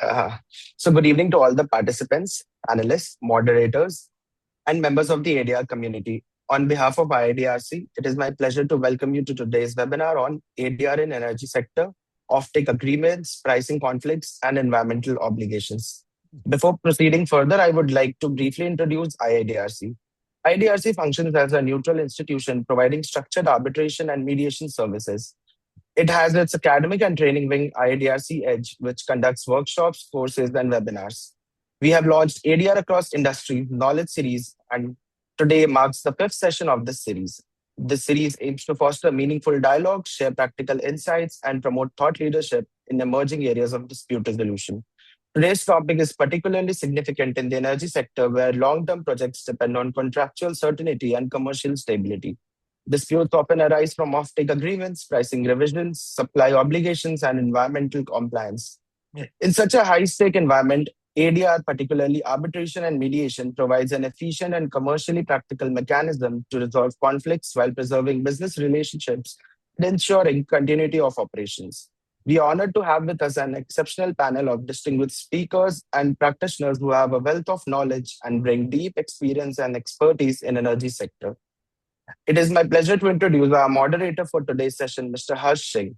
Uh, so, good evening to all the participants, panelists, moderators, and members of the ADR community. On behalf of IIDRC, it is my pleasure to welcome you to today's webinar on ADR in energy sector, offtake agreements, pricing conflicts, and environmental obligations. Before proceeding further, I would like to briefly introduce IIDRC. IIDRC functions as a neutral institution providing structured arbitration and mediation services. It has its academic and training wing, IIDRC Edge, which conducts workshops, courses, and webinars. We have launched ADR across industry knowledge series, and today marks the fifth session of this series. This series aims to foster meaningful dialogue, share practical insights, and promote thought leadership in emerging areas of dispute resolution. Today's topic is particularly significant in the energy sector, where long-term projects depend on contractual certainty and commercial stability. Disputes often arise from offtake agreements, pricing revisions, supply obligations, and environmental compliance. In such a high-stake environment, ADR, particularly arbitration and mediation, provides an efficient and commercially practical mechanism to resolve conflicts while preserving business relationships and ensuring continuity of operations. We are honored to have with us an exceptional panel of distinguished speakers and practitioners who have a wealth of knowledge and bring deep experience and expertise in energy sector. It is my pleasure to introduce our moderator for today's session, Mr. Harsh Singh.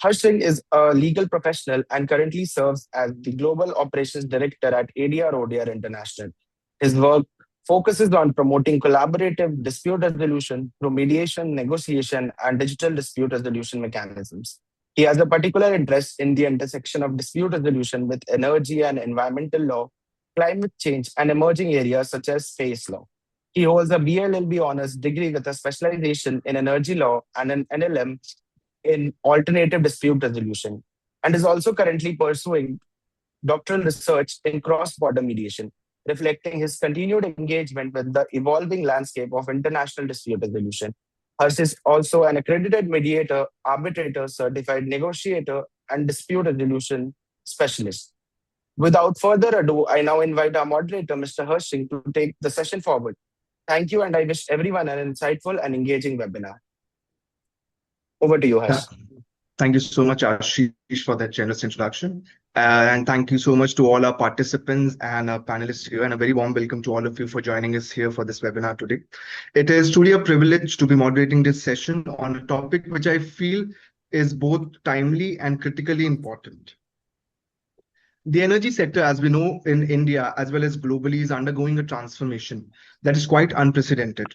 Harsh Singh is a legal professional and currently serves as the Global Operations Director at ADR ODR International. His work focuses on promoting collaborative dispute resolution through mediation, negotiation, and digital dispute resolution mechanisms. He has a particular interest in the intersection of dispute resolution with energy and environmental law, climate change, and emerging areas such as space law. He holds a BLLB honors degree with a specialization in energy law and an NLM in alternative dispute resolution, and is also currently pursuing doctoral research in cross-border mediation, reflecting his continued engagement with the evolving landscape of international dispute resolution. Harsh is also an accredited mediator, arbitrator, certified negotiator, and dispute resolution specialist. Without further ado, I now invite our moderator, Mr. Harsh Singh, to take the session forward. Thank you, and I wish everyone an insightful and engaging webinar. Over to you, Harsh. Thank you so much, Ashish, for that generous introduction. And thank you so much to all our participants and our panelists here, and a very warm welcome to all of you for joining us here for this webinar today. It is truly a privilege to be moderating this session on a topic which I feel is both timely and critically important. The energy sector, as we know in India as well as globally, is undergoing a transformation that is quite unprecedented.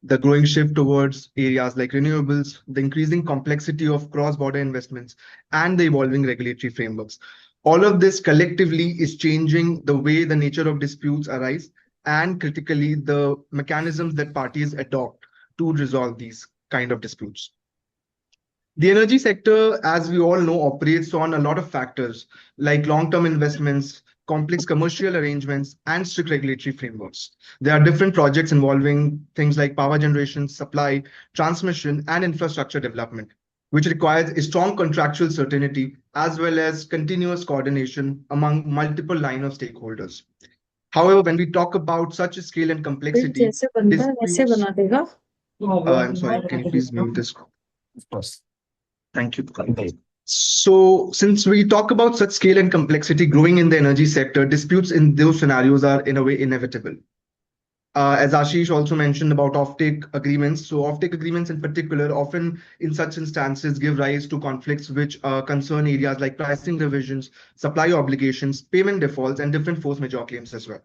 The growing shift towards areas like renewables, the increasing complexity of cross-border investments, and the evolving regulatory frameworks. All of this collectively is changing the way the nature of disputes arise and critically the mechanisms that parties adopt to resolve these kind of disputes. The energy sector, as we all know, operates on a lot of factors like long-term investments, complex commercial arrangements, and strict regulatory frameworks. There are different projects involving things like power generation, supply, transmission, and infrastructure development, which requires a strong contractual certainty as well as continuous coordination among multiple line of stakeholders. However, when we talk about such a scale and complexity, disputes... I'm sorry, can you please mute this? Of course. Thank you. So since we talk about such scale and complexity growing in the energy sector, disputes in those scenarios are in a way inevitable. As Ashish also mentioned about offtake agreements, so offtake agreements in particular often in such instances give rise to conflicts which concern areas like pricing revisions, supply obligations, payment defaults, and different force majeure claims as well.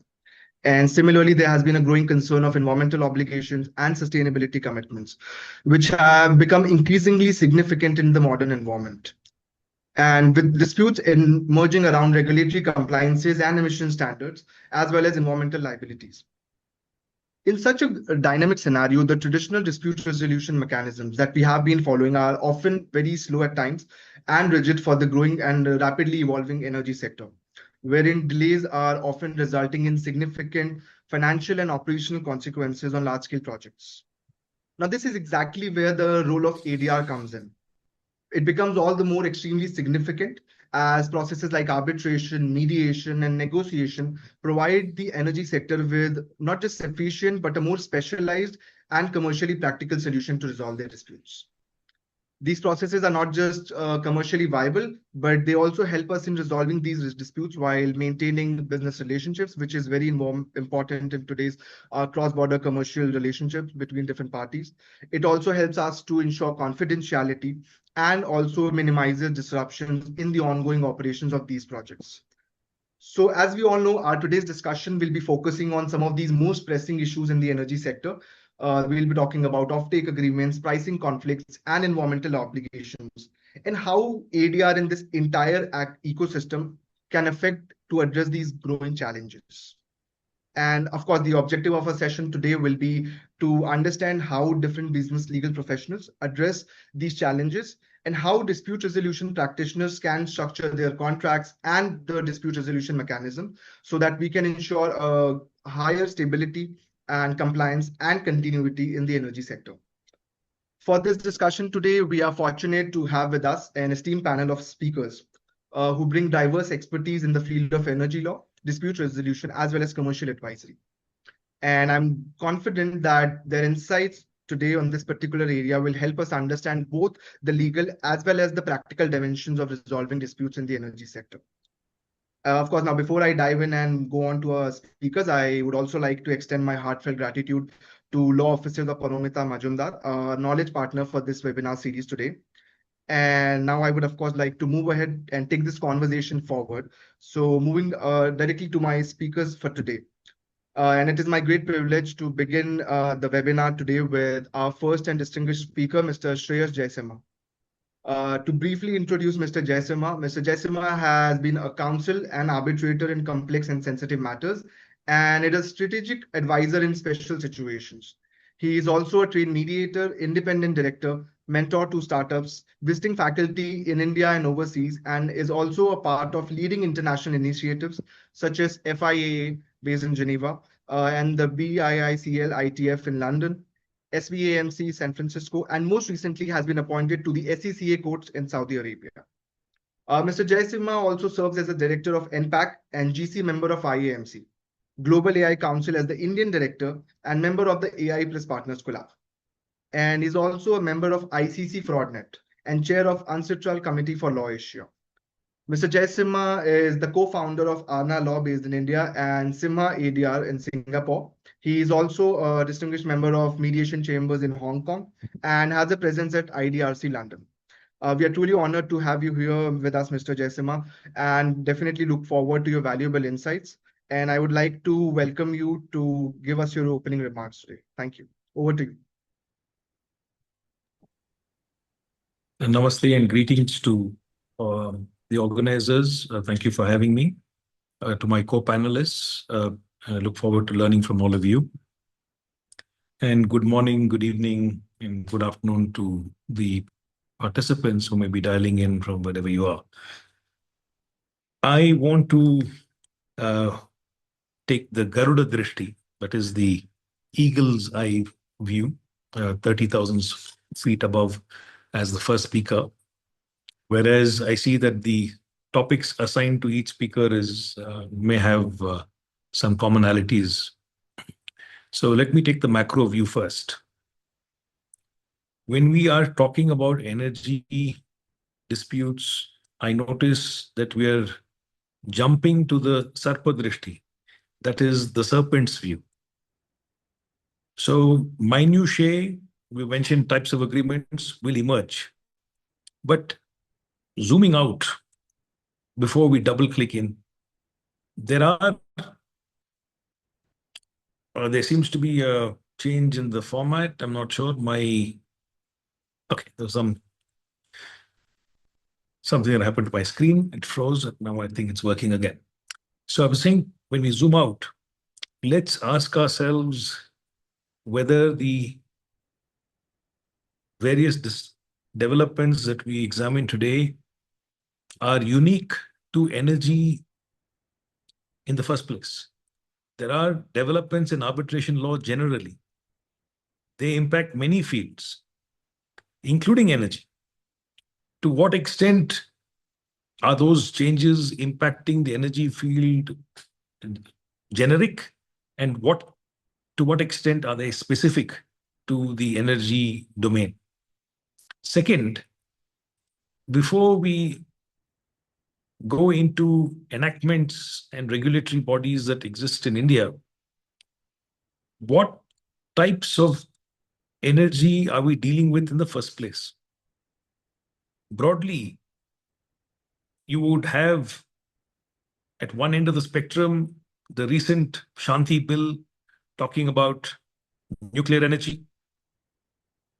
And similarly, there has been a growing concern of environmental obligations and sustainability commitments, which have become increasingly significant in the modern environment. And with disputes emerging around regulatory compliances and emission standards, as well as environmental liabilities. In such a dynamic scenario, the traditional dispute resolution mechanisms that we have been following are often very slow at times and rigid for the growing and rapidly evolving energy sector, wherein delays are often resulting in significant financial and operational consequences on large-scale projects. Now, this is exactly where the role of ADR comes in. It becomes all the more extremely significant as processes like arbitration, mediation, and negotiation provide the energy sector with not just sufficient, but a more specialized and commercially practical solution to resolve their disputes. These processes are not just commercially viable, but they also help us in resolving these disputes while maintaining business relationships, which is very important in today's cross-border commercial relationships between different parties. It also helps us to ensure confidentiality and also minimizes disruptions in the ongoing operations of these projects. So as we all know, our today's discussion will be focusing on some of these most pressing issues in the energy sector. We'll be talking about offtake agreements, pricing conflicts, and environmental obligations, and how ADR in this entire ecosystem can affect to address these growing challenges. And of course, the objective of our session today will be to understand how different business legal professionals address these challenges and how dispute resolution practitioners can structure their contracts and the dispute resolution mechanism so that we can ensure a higher stability and compliance and continuity in the energy sector. For this discussion today, we are fortunate to have with us an esteemed panel of speakers who bring diverse expertise in the field of energy law, dispute resolution, as well as commercial advisory. And I'm confident that their insights today on this particular area will help us understand both the legal as well as the practical dimensions of resolving disputes in the energy sector. Of course, now before I dive in and go on to our speakers, I would also like to extend my heartfelt gratitude to Law Officers of Paromita Majumdar, our knowledge partner for this webinar series today. And now I would, of course, like to move ahead and take this conversation forward. So moving directly to my speakers for today. And it is my great privilege to begin the webinar today with our first and distinguished speaker, Mr. Shreyas Jaisimha. To briefly introduce Mr. Jaisimha has been a counsel and arbitrator in complex and sensitive matters, and is a strategic advisor in special situations. He is also a trained mediator, independent director, mentor to startups, visiting faculty in India and overseas, and is also a part of leading international initiatives such as FIAA based in Geneva and the BIICL ITF in London, SVAMC San Francisco, and most recently has been appointed to the SECA courts in Saudi Arabia. Mr. Jaisimha also serves as the director of unpack and GC member of IAMC, Global AI Council as the Indian director and member of the AI Plus Partners Collab. And is also a member of ICC FraudNet and chair of Ancestral Committee for Law Asia. Mr. Jaisimha is the co-founder of Arna Law based in India and Simha ADR in Singapore. He is also a distinguished member of Mediation Chambers in Hong Kong and has a presence at IIDRC London. We are truly honored to have you here with us, Mr. Jaisimha, and definitely look forward to your valuable insights. And I would like to welcome you to give us your opening remarks today. Thank you. Over to you. Namaste and greetings to the organizers. Thank you for having me. To my co-panelists, I look forward to learning from all of you. And good morning, good evening, and good afternoon to the participants who may be dialing in from wherever you are. I want to take the Garuda Drishti, that is the eagle's eye view, 30,000 feet above, as the first speaker. Whereas I see that the topics assigned to each speaker may have some commonalities. So let me take the macro view first. When we are talking about energy disputes, I notice that we are jumping to the Sarpa Drishti, that is the serpent's view. So minutiae, we mentioned types of agreements will emerge. But zooming out, before we double click in, there seems to be a change in the format. I'm not sure. Okay, there's something that happened to my screen. It froze. Now I think it's working again. So I was saying, when we zoom out, let's ask ourselves whether the various developments that we examine today are unique to energy in the first place. There are developments in arbitration law generally. They impact many fields, including energy. To what extent are those changes impacting the energy field generic, and to what extent are they specific to the energy domain? Second, before we go into enactments and regulatory bodies that exist in India, what types of energy are we dealing with in the first place? Broadly, you would have at one end of the spectrum the recent Shanti bill talking about nuclear energy,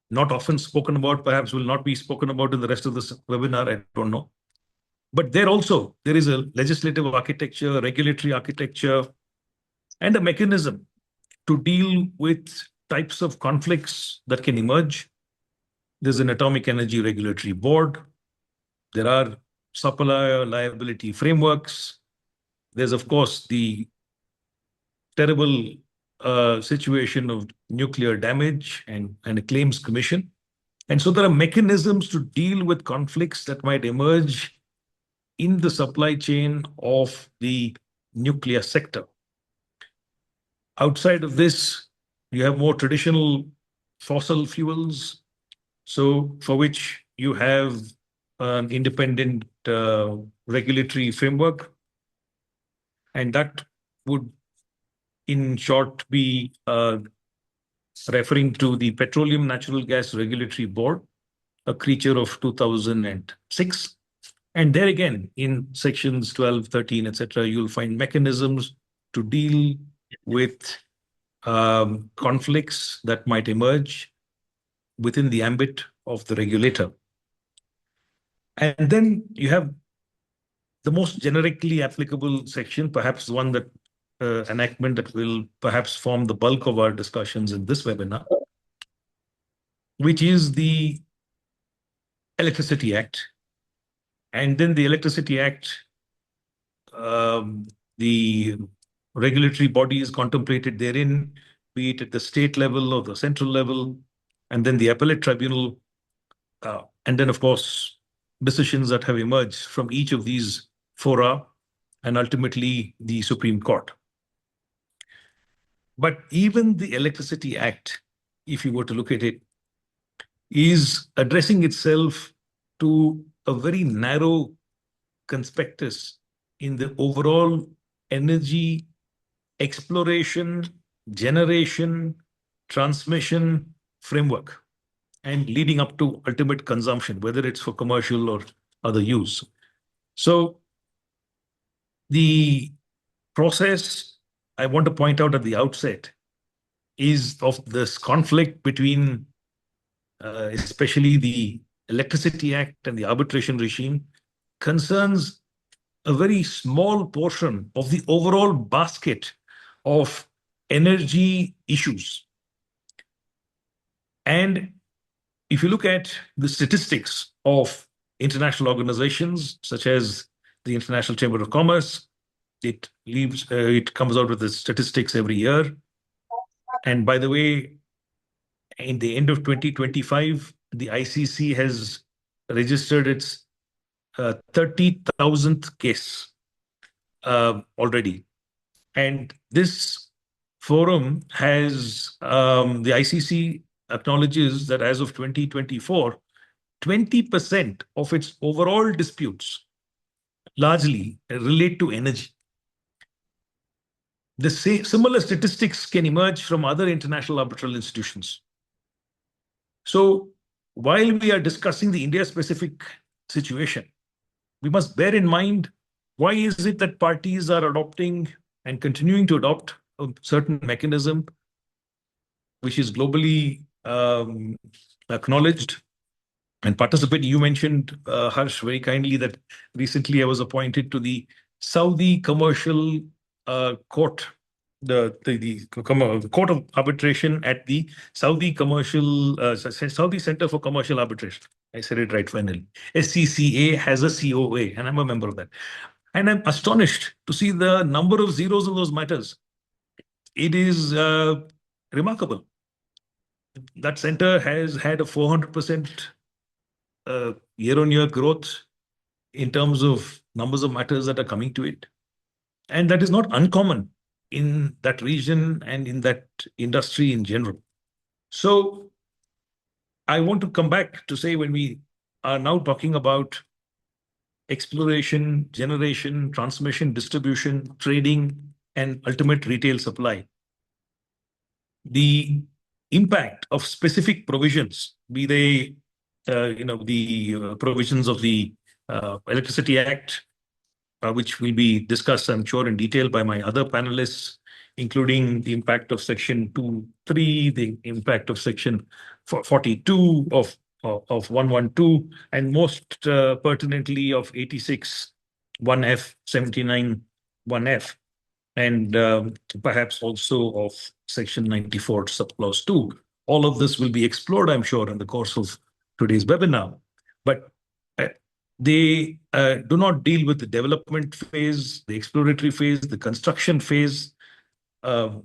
not often spoken about, perhaps will not be spoken about in the rest of this webinar, I don't know. But there also, there is a legislative architecture, regulatory architecture, and a mechanism to deal with types of conflicts that can emerge. There's an Atomic Energy Regulatory Board. There are supplier liability frameworks. There's, of course, the terrible situation of nuclear damage and a claims commission. And so there are mechanisms to deal with conflicts that might emerge in the supply chain of the nuclear sector. Outside of this, you have more traditional fossil fuels, so for which you have an independent regulatory framework, and that would, in short, be referring to the Petroleum Natural Gas Regulatory Board, a creature of 2006. And there again, in sections 12, 13, etc., you'll find mechanisms to deal with conflicts that might emerge within the ambit of the regulator. And then you have the most generically applicable section, perhaps one that enactment that will perhaps form the bulk of our discussions in this webinar, which is the Electricity Act. And then the Electricity Act, the regulatory bodies contemplated therein, be it at the state level or the central level, and then the appellate tribunal, and then, of course, decisions that have emerged from each of these fora, and ultimately the Supreme Court. But even the Electricity Act, if you were to look at it, is addressing itself to a very narrow conspectus in the overall energy exploration, generation, transmission framework, and leading up to ultimate consumption, whether it's for commercial or other use. So the process I want to point out at the outset is of this conflict between especially the Electricity Act and the arbitration regime concerns a very small portion of the overall basket of energy issues. And if you look at the statistics of international organizations such as the International Chamber of Commerce, it comes out with the statistics every year. And by the way, in the end of 2025, the ICC has registered its 30,000th case already. And this forum has, the ICC acknowledges that as of 2024, 20% of its overall disputes largely relate to energy. The similar statistics can emerge from other international arbitral institutions. So while we are discussing the India-specific situation, we must bear in mind, why is it that parties are adopting and continuing to adopt a certain mechanism which is globally acknowledged and participating? You mentioned, Harsh, very kindly that recently I was appointed to the Saudi Commercial Court, the Court of Arbitration at the Saudi Saudi Center for Commercial Arbitration. I said it right finally. SCCA has a COA, and I'm a member of that. And I'm astonished to see the number of zeros in those matters. It is remarkable. That center has had a 400% year-on-year growth in terms of numbers of matters that are coming to it. And that is not uncommon in that region and in that industry in general. So I want to come back to say, when we are now talking about exploration, generation, transmission, distribution, trading, and ultimate retail supply. The impact of specific provisions, be they the provisions of the Electricity Act, which will be discussed, I'm sure, in detail by my other panelists, including the impact of Section 2(3), the impact of Section 42 of 112, and most pertinently of 86 1F, 79 1F, and perhaps also of Section 94 subclause 2. All of this will be explored, I'm sure, in the course of today's webinar. But they do not deal with the development phase, the exploratory phase, the construction phase,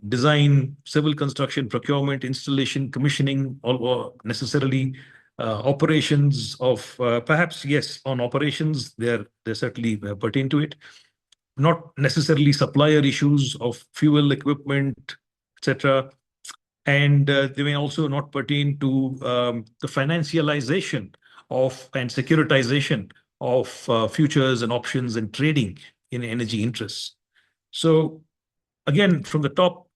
design, civil construction, procurement, installation, commissioning, or necessarily operations of perhaps, yes, on operations, they certainly pertain to it. Not necessarily supplier issues of fuel, equipment, etc. And they may also not pertain to the financialization of and securitization of futures and options and trading in energy interests. So again, from the top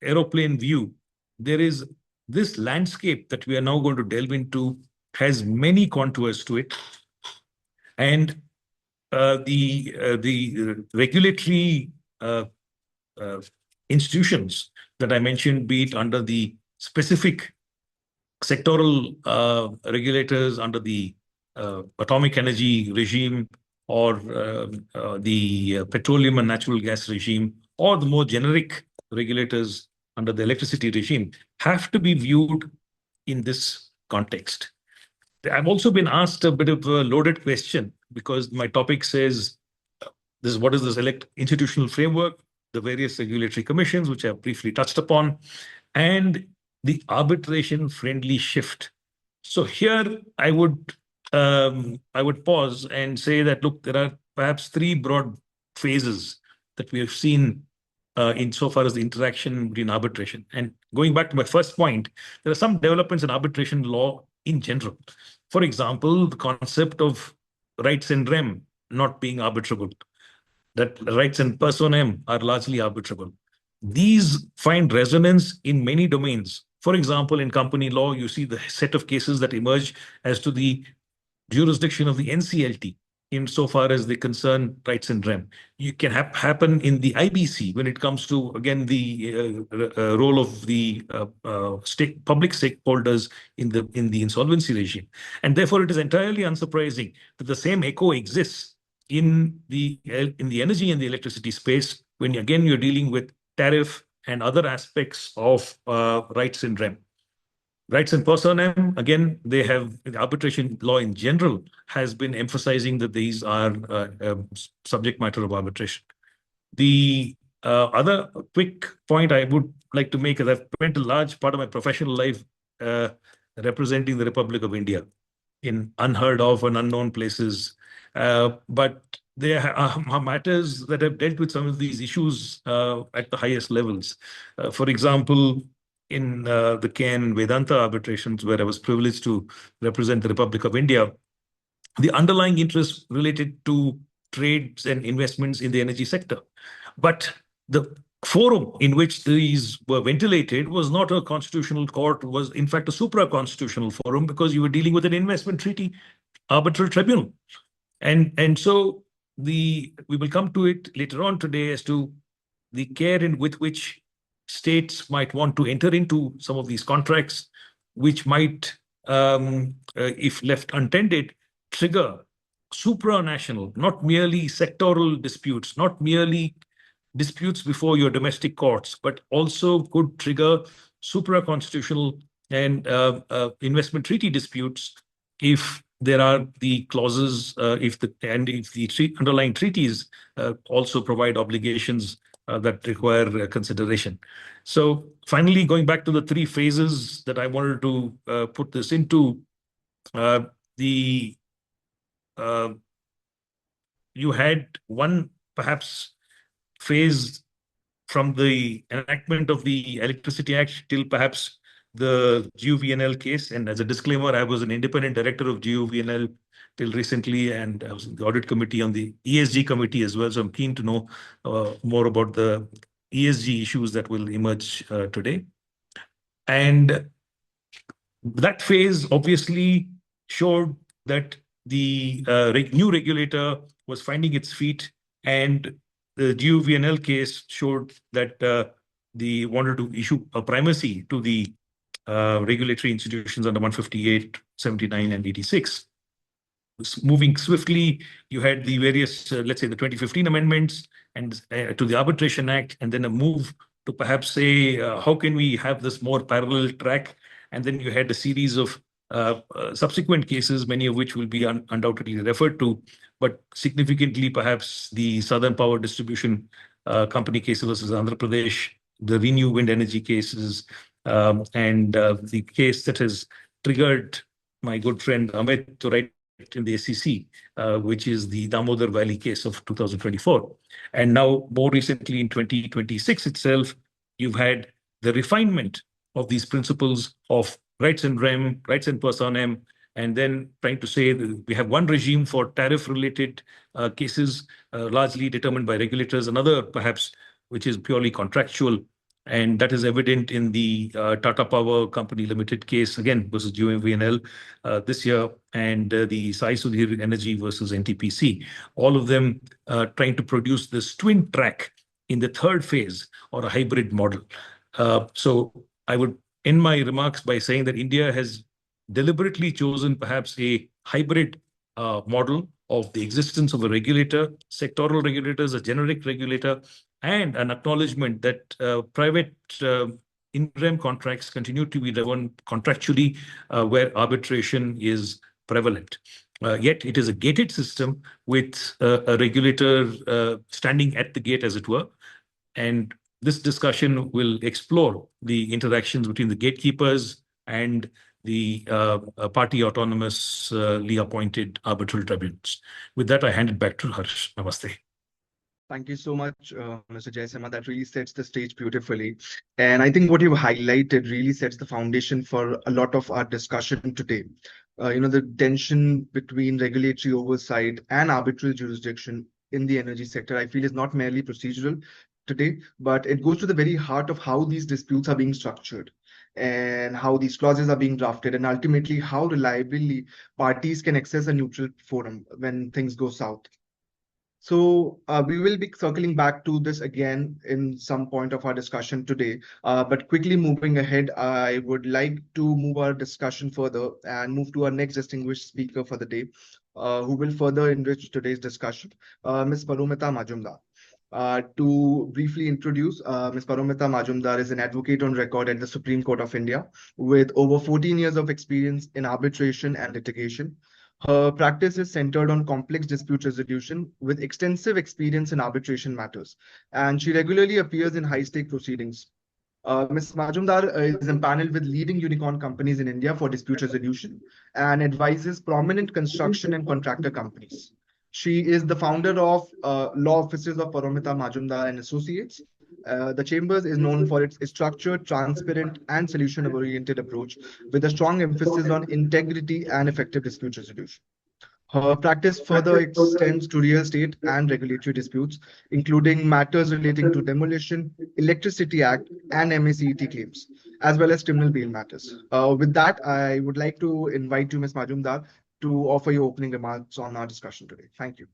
aeroplane view, there is this landscape that we are now going to delve into has many contours to it. And the regulatory institutions that I mentioned, be it under the specific sectoral regulators under the atomic energy regime, or the petroleum and natural gas regime, or the more generic regulators under the electricity regime, have to be viewed in this context. I've also been asked a bit of a loaded question, because my topic says, what is this institutional framework, the various regulatory commissions, which I've briefly touched upon, and the arbitration-friendly shift. So here I would pause and say that, look, there are perhaps three broad phases that we have seen insofar as the interaction between arbitration. And going back to my first point, there are some developments in arbitration law in general. For example, the concept of rights in rem not being arbitrable, that rights in personam are largely arbitrable. These find resonance in many domains. For example, in company law, you see the set of cases that emerge as to the jurisdiction of the NCLT insofar as they concern rights in rem. You can happen in the IBC when it comes to, again, the role of the public stakeholders in the insolvency regime. And therefore, it is entirely unsurprising that the same echo exists in the energy and the electricity space when, again, you're dealing with tariff and other aspects of rights in rem. Rights in personam, again, they have the arbitration law in general has been emphasizing that these are subject matter of arbitration. The other quick point I would like to make is I've spent a large part of my professional life representing the Republic of India in unheard of and unknown places. But there are matters that have dealt with some of these issues at the highest levels. For example, in the Ken Vedanta arbitrations, where I was privileged to represent the Republic of India, the underlying interest related to trades and investments in the energy sector. But the forum in which these were ventilated was not a constitutional court, was in fact a supra-constitutional forum, because you were dealing with an investment treaty arbitral tribunal. And so we will come to it later on today as to the care with which states might want to enter into some of these contracts, which might, if left untended, trigger supranational, not merely sectoral disputes, not merely disputes before your domestic courts, but also could trigger supra-constitutional and investment treaty disputes if there are the clauses, if the underlying treaties also provide obligations that require consideration. So finally, going back to the three phases that I wanted to put this into, you had one perhaps phase from the enactment of the Electricity Act till perhaps the GUVNL case. And as a disclaimer, I was an independent director of GUVNL till recently, and I was in the audit committee on the ESG committee as well. So I'm keen to know more about the ESG issues that will emerge today. And that phase obviously showed that the new regulator was finding its feet, and the GUVNL case showed that they wanted to issue a primacy to the regulatory institutions under 158, 79, and 86. Moving swiftly, you had the various, let's say, the 2015 amendments and to the Arbitration Act, and then a move to perhaps say, how can we have this more parallel track? And then you had a series of subsequent cases, many of which will be undoubtedly referred to, but significantly, perhaps the Southern Power Distribution Company case versus Andhra Pradesh, the Renew Wind Energy cases, and the case that has triggered my good friend Amit to write in the SEC, which is the Damodar Valley case of 2024. And now, more recently in 2026 itself, you've had the refinement of these principles of rights and rem, rights and personam, and then trying to say that we have one regime for tariff-related cases, largely determined by regulators, another perhaps which is purely contractual. And that is evident in the Tata Power Company Limited case, again, versus GUVNL this year, and the Sai Sudhir Energy versus NTPC. All of them trying to produce this twin track in the third phase, or a hybrid model. So I would end my remarks by saying that India has deliberately chosen perhaps a hybrid model of the existence of a regulator, sectoral regulators, a generic regulator, and an acknowledgement that private in-rem contracts continue to be governed contractually where arbitration is prevalent. Yet it is a gated system with a regulator standing at the gate, as it were. And this discussion will explore the interactions between the gatekeepers and the party autonomously appointed arbitral tribunals. With that, I hand it back to Harsh. Namaste. Thank you so much, Mr. Jayasema. That really sets the stage beautifully. And I think what you've highlighted really sets the foundation for a lot of our discussion today. The tension between regulatory oversight and arbitral jurisdiction in the energy sector, I feel, is not merely procedural today, but it goes to the very heart of how these disputes are being structured and how these clauses are being drafted, and ultimately how reliably parties can access a neutral forum when things go south. So we will be circling back to this again in some point of our discussion today. But quickly moving ahead, I would like to move our discussion further and move to our next distinguished speaker for the day, who will further enrich today's discussion, Ms. Paromita Majumdar. To briefly introduce, Ms. Paromita Majumdar is an advocate on record at the Supreme Court of India with over 14 years of experience in arbitration and litigation. Her practice is centered on complex dispute resolution with extensive experience in arbitration matters, and she regularly appears in high-stake proceedings. Ms. Majumdar is empaneled with leading unicorn companies in India for dispute resolution and advises prominent construction and contractor companies. She is the founder of Law Offices of Paromita Majumdar and Associates. The Chambers is known for its structured, transparent, and solution-oriented approach with a strong emphasis on integrity and effective dispute resolution. Her practice further extends to real estate and regulatory disputes, including matters relating to Demolition, Electricity Act, and MACET claims, as well as criminal bail matters. With that, I would like to invite you, Ms. Majumdar, to offer your opening remarks on our discussion today. Thank you.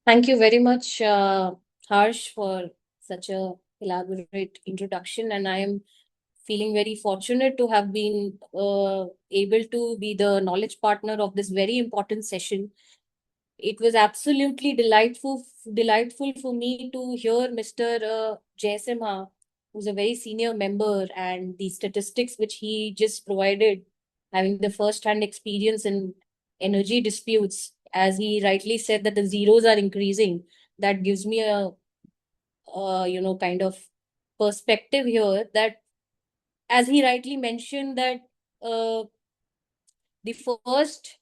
Thank you very much, Harsh, for such a elaborate introduction. And I am feeling very fortunate to have been able to be the knowledge partner of this very important session. It was absolutely delightful for me to hear Mr. Jayasema, who's a very senior member, and the statistics which he just provided, having the first-hand experience in energy disputes, as he rightly said that the zeros are increasing. That gives me a kind of perspective here, that as he rightly mentioned, that the first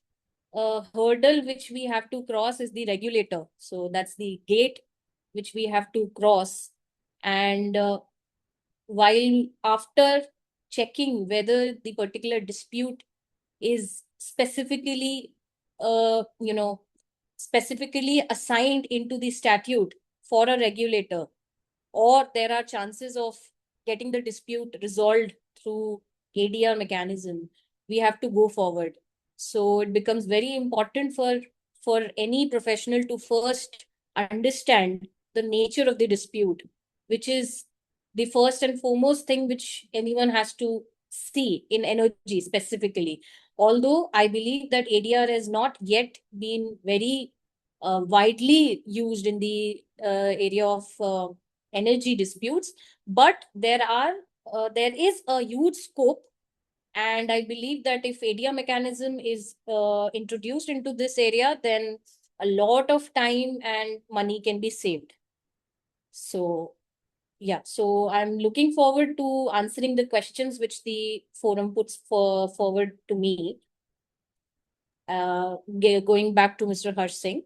hurdle which we have to cross is the regulator. So that's the gate which we have to cross. And while after checking whether the particular dispute is specifically, specifically assigned into the statute for a regulator, or there are chances of getting the dispute resolved through ADR mechanism, we have to go forward. So it becomes very important for any professional to first understand the nature of the dispute, which is the first and foremost thing which anyone has to see in energy specifically. Although I believe that ADR has not yet been very widely used in the area of energy disputes, but there is a huge scope, and I believe that if ADR mechanism is introduced into this area, then a lot of time and money can be saved. So yeah, so I'm looking forward to answering the questions which the forum puts forward to me. Going back to Mr. Harsh Singh.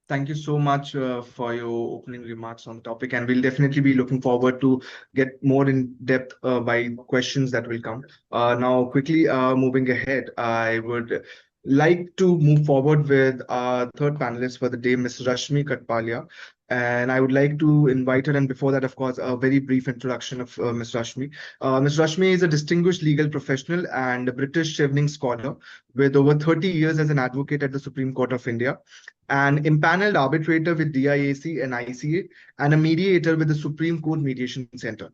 Thank you so much for your opening remarks on the topic, and we'll definitely be looking forward to get more in depth by questions that will come. Now, quickly moving ahead, I would like to move forward with our third panelist for the day, Ms. Rashmi Katpalia. And I would like to invite her, and before that, of course, a very brief introduction of Ms. Rashmi. Ms. Rashmi is a distinguished legal professional and a British Chevening scholar with over 30 years as an advocate at the Supreme Court of India, an impaneled arbitrator with DIAC and ICA, and a mediator with the Supreme Court Mediation Center.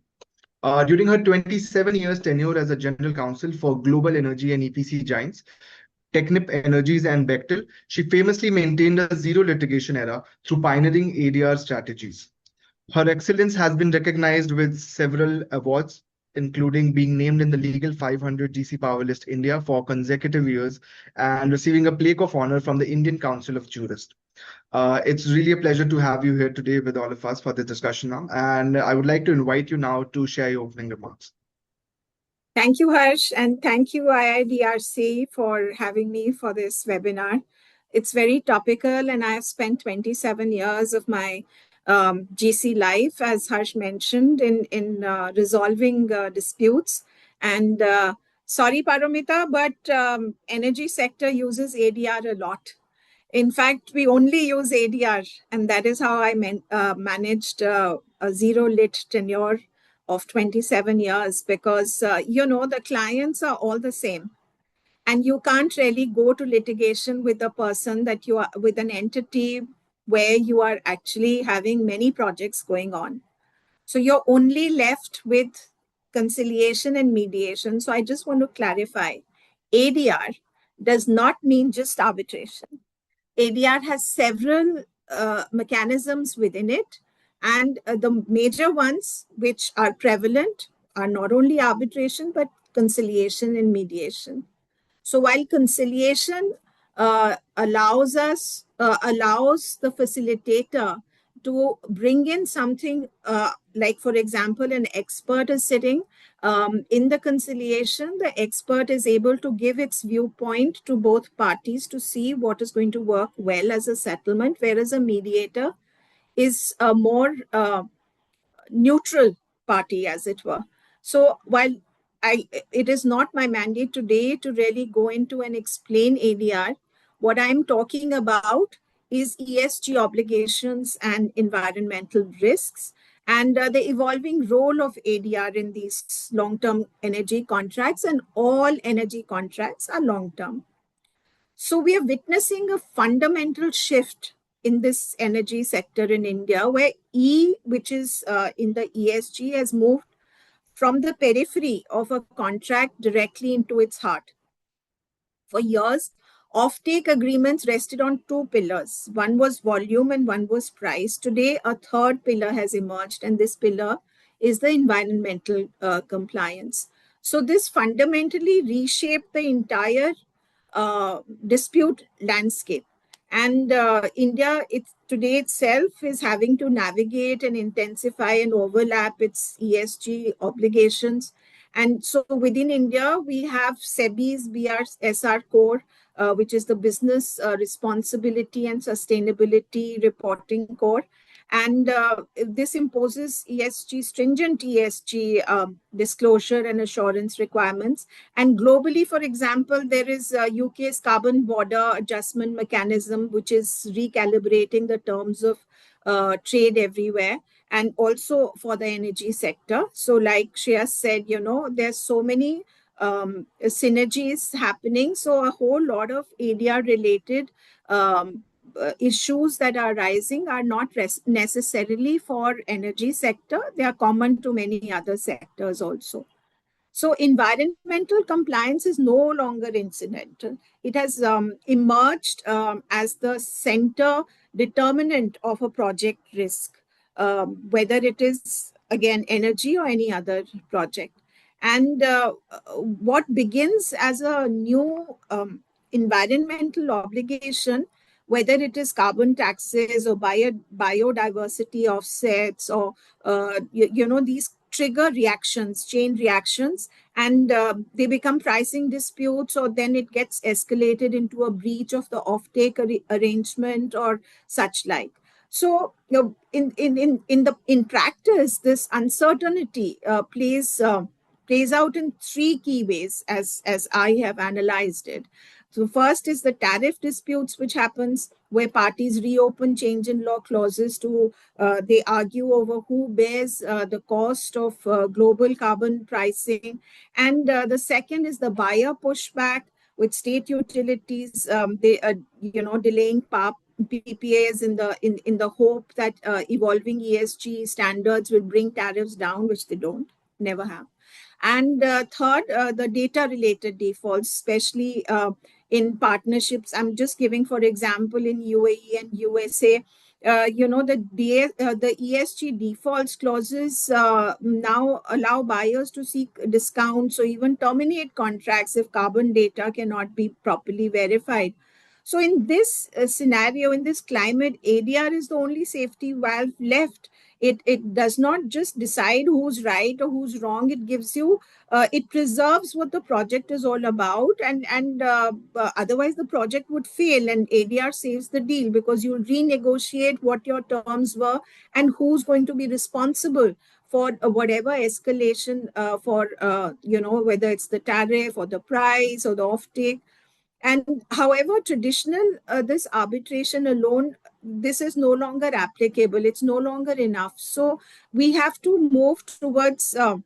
During her 27 years tenure as a general counsel for global energy and EPC giants, Technip Energies and Bechtel, she famously maintained a zero litigation era through pioneering ADR strategies. Her excellence has been recognized with several awards, including being named in the Legal 500 GC Power List India for consecutive years and receiving a plaque of honor from the Indian Council of Jurists. It's really a pleasure to have you here today with all of us for this discussion now. And I would like to invite you now to share your opening remarks. Thank you, Harsh, and thank you, IIDRC, for having me for this webinar. It's very topical, and I have spent 27 years of my GC life, as Harsh mentioned, in resolving disputes. And sorry, Paramita, but energy sector uses ADR a lot. In fact, we only use ADR, and that is how I managed a zero lit tenure of 27 years, because, the clients are all the same. And you can't really go to litigation with a person that you are with an entity where you are actually having many projects going on. So you're only left with conciliation and mediation. So I just want to clarify, ADR does not mean just arbitration. ADR has several mechanisms within it, and the major ones which are prevalent are not only arbitration, but conciliation and mediation. So while conciliation allows the facilitator to bring in something like, for example, an expert is sitting in the conciliation, the expert is able to give its viewpoint to both parties to see what is going to work well as a settlement, whereas a mediator is a more neutral party, as it were. So while it is not my mandate today to really go into and explain ADR, what I'm talking about is ESG obligations and environmental risks, and the evolving role of ADR in these long-term energy contracts, and all energy contracts are long-term. So we are witnessing a fundamental shift in this energy sector in India, where E, which is in the ESG, has moved from the periphery of a contract directly into its heart. For years, offtake agreements rested on two pillars. One was volume and one was price. Today, a third pillar has emerged, and this pillar is the environmental compliance. So this fundamentally reshaped the entire dispute landscape. And India today itself is having to navigate and intensify and overlap its ESG obligations. And so within India, we have SEBI's BRSR core, which is the business responsibility and sustainability reporting core. And this imposes stringent ESG disclosure and assurance requirements. And globally, for example, there is UK's carbon border adjustment mechanism, which is recalibrating the terms of trade everywhere, and also for the energy sector. So like Shreya said, there's so many synergies happening. So a whole lot of ADR related issues that are rising are not necessarily for energy sector. They are common to many other sectors also. So environmental compliance is no longer incidental. It has emerged as the center determinant of a project risk, whether it is, again, energy or any other project. And what begins as a new environmental obligation, whether it is carbon taxes or biodiversity offsets or, these trigger reactions, chain reactions, and they become pricing disputes, or then it gets escalated into a breach of the offtake arrangement or such like. So, in practice, this uncertainty plays out in three key ways, as I have analyzed it. So first is the tariff disputes, which happens where parties reopen change in law clauses to they argue over who bears the cost of global carbon pricing. And the second is the buyer pushback with state utilities, they delaying PPAs in the hope that evolving ESG standards will bring tariffs down, which they don't, never have. And third, the data-related defaults, especially in partnerships. I'm just giving, for example, in UAE and USA, the ESG defaults clauses now allow buyers to seek discounts or even terminate contracts if carbon data cannot be properly verified. So in this scenario, in this climate, ADR is the only safety valve left. It does not just decide who's right or who's wrong. It gives you, it preserves what the project is all about, and otherwise the project would fail, and ADR saves the deal because you'll renegotiate what your terms were and who's going to be responsible for whatever escalation for whether it's the tariff or the price or the offtake. And however traditional this arbitration alone, this is no longer applicable. It's no longer enough. So we have to move towards, for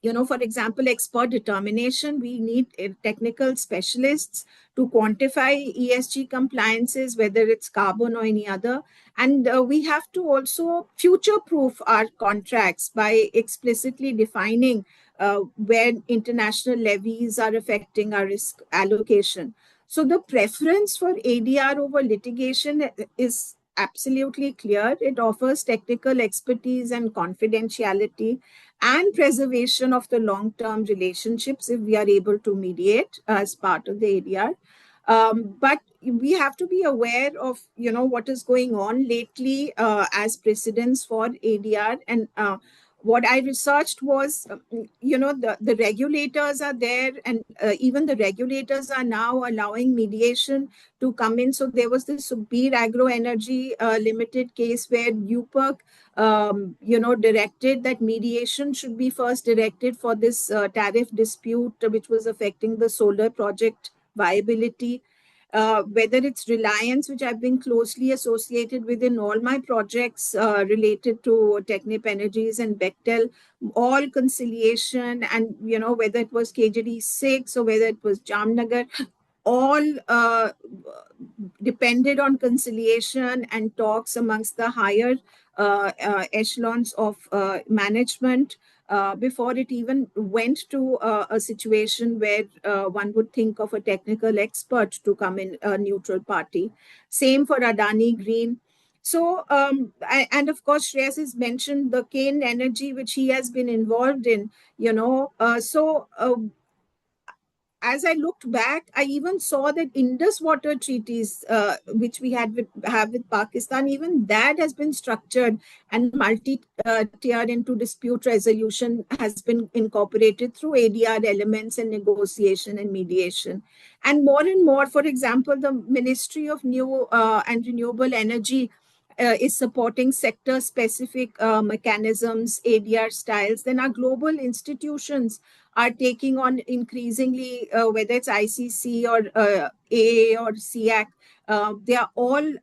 example, expert determination. We need technical specialists to quantify ESG compliances, whether it's carbon or any other. And we have to also future-proof our contracts by explicitly defining where international levies are affecting our risk allocation. So the preference for ADR over litigation is absolutely clear. It offers technical expertise and confidentiality and preservation of the long-term relationships if we are able to mediate as part of the ADR. But we have to be aware of, what is going on lately as precedents for ADR. And what I researched was, the regulators are there, and even the regulators are now allowing mediation to come in. So there was this Subir Agro Energy Limited case where UPERC, directed that mediation should be first directed for this tariff dispute, which was affecting the solar project viability. Whether it's Reliance, which I've been closely associated with in all my projects related to Technip Energies and Bechtel, all conciliation, and whether it was KJD 6 or whether it was Jamnagar, all depended on conciliation and talks amongst the higher echelons of management before it even went to a situation where one would think of a technical expert to come in, a neutral party. Same for Adani Green. So, and of course, Shreyas has mentioned the Kane Energy, which he has been involved in, as I looked back, I even saw that Indus water treaties, which we have with Pakistan, even that has been structured and multi-tiered into dispute resolution, has been incorporated through ADR elements and negotiation and mediation. And more, for example, the Ministry of New and Renewable Energy is supporting sector-specific mechanisms, ADR styles, then our global institutions are taking on increasingly, whether it's ICC or AA or CIAC, they are all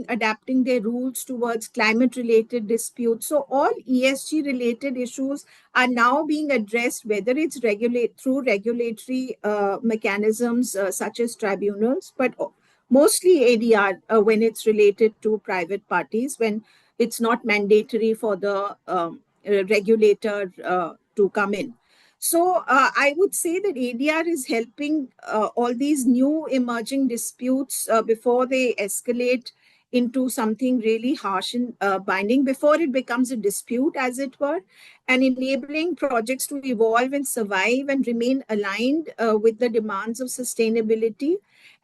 adapting their rules towards climate-related disputes. So all ESG-related issues are now being addressed, whether it's through regulatory mechanisms such as tribunals, but mostly ADR when it's related to private parties, when it's not mandatory for the regulator to come in. So I would say that ADR is helping all these new emerging disputes before they escalate into something really harsh and binding, before it becomes a dispute, as it were, and enabling projects to evolve and survive and remain aligned with the demands of sustainability.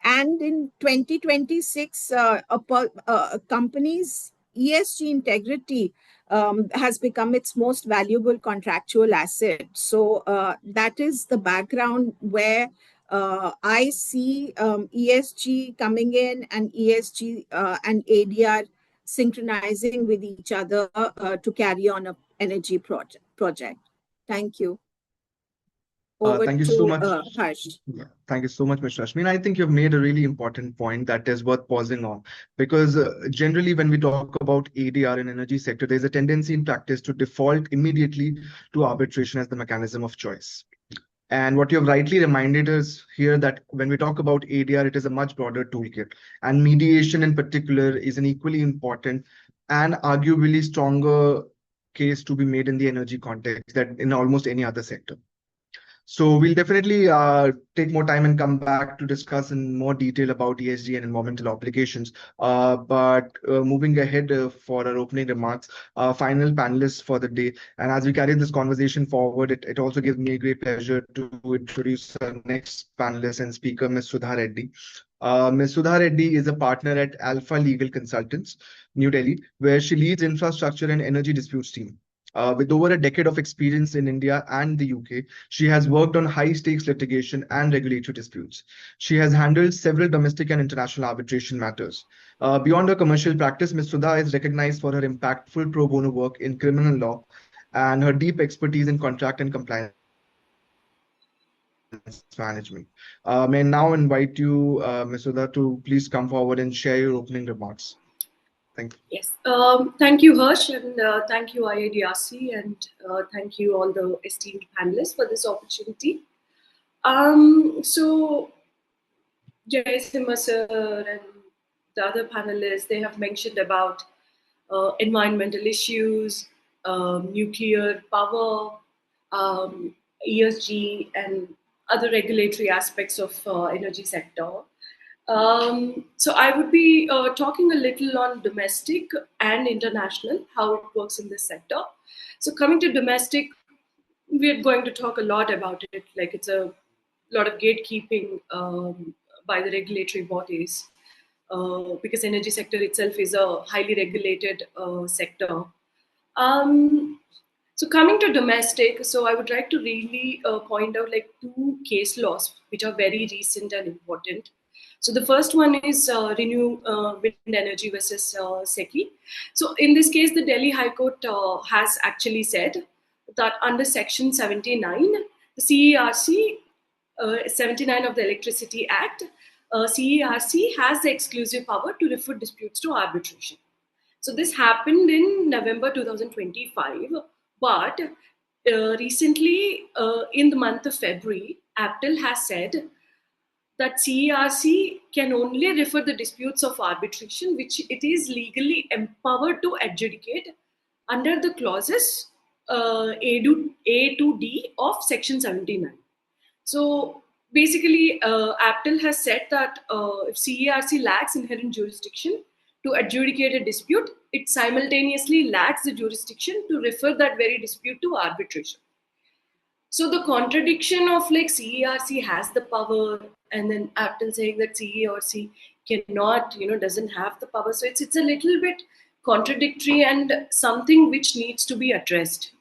And in 2026, a company's ESG integrity has become its most valuable contractual asset. So that is the background where I see ESG coming in, and ESG and ADR synchronizing with each other to carry on an energy project. Thank you. Over Thank you to so much. Harsh. Yeah, thank you so much, Mr. Ashmin. I think you've made a really important point that is worth pausing on, because generally when we talk about ADR in energy sector, there's a tendency in practice to default immediately to arbitration as the mechanism of choice. And what you've rightly reminded us here, that when we talk about ADR, it is a much broader toolkit, and mediation in particular is an equally important and arguably stronger case to be made in the energy context than in almost any other sector. So we'll definitely take more time and come back to discuss in more detail about ESG and environmental obligations. But moving ahead for our opening remarks, final panelists for the day. And as we carry this conversation forward, it also gives me a great pleasure to introduce our next panelist and speaker, Ms. Sudha Reddy. Ms. Sudha Reddy is a partner at Alpha Legal Consultants, New Delhi, where she leads infrastructure and energy disputes team. With over a decade of experience in India and the UK, she has worked on high-stakes litigation and regulatory disputes. She has handled several domestic and international arbitration matters. Beyond her commercial practice, Ms. Sudha is recognized for her impactful pro bono work in criminal law and her deep expertise in contract and compliance management. May I now invite you, Ms. Sudha, to please come forward and share your opening remarks. Thank you. Yes, thank you, Harsh, and thank you, IIDRC, and thank you all the esteemed panelists for this opportunity. So, Jai Simha sir and the other panelists, they have mentioned about environmental issues, nuclear power, ESG, and other regulatory aspects of energy sector. So I would be talking a little on domestic and international, how it works in this sector. So coming to domestic, we're going to talk a lot about it, like it's a lot of gatekeeping by the regulatory bodies, because energy sector itself is a highly regulated sector. So coming to domestic, so I would like to really point out like two case laws which are very recent and important. So the first one is Renew Wind Energy versus SECI. So in this case, the Delhi High Court has actually said that under Section 79, the CERC, 79 of the Electricity Act, CERC has the exclusive power to refer disputes to arbitration. So this happened in November 2025, but recently in the month of February, APTEL has said that CERC can only refer the disputes of arbitration which it is legally empowered to adjudicate under the clauses A to D of Section 79. So basically, APTEL has said that if CERC lacks inherent jurisdiction to adjudicate a dispute, it simultaneously lacks the jurisdiction to refer that very dispute to arbitration. So the contradiction of like CERC has the power, and then APTEL saying that CERC cannot, doesn't have the power. So it's a little bit contradictory and something which needs to be addressed.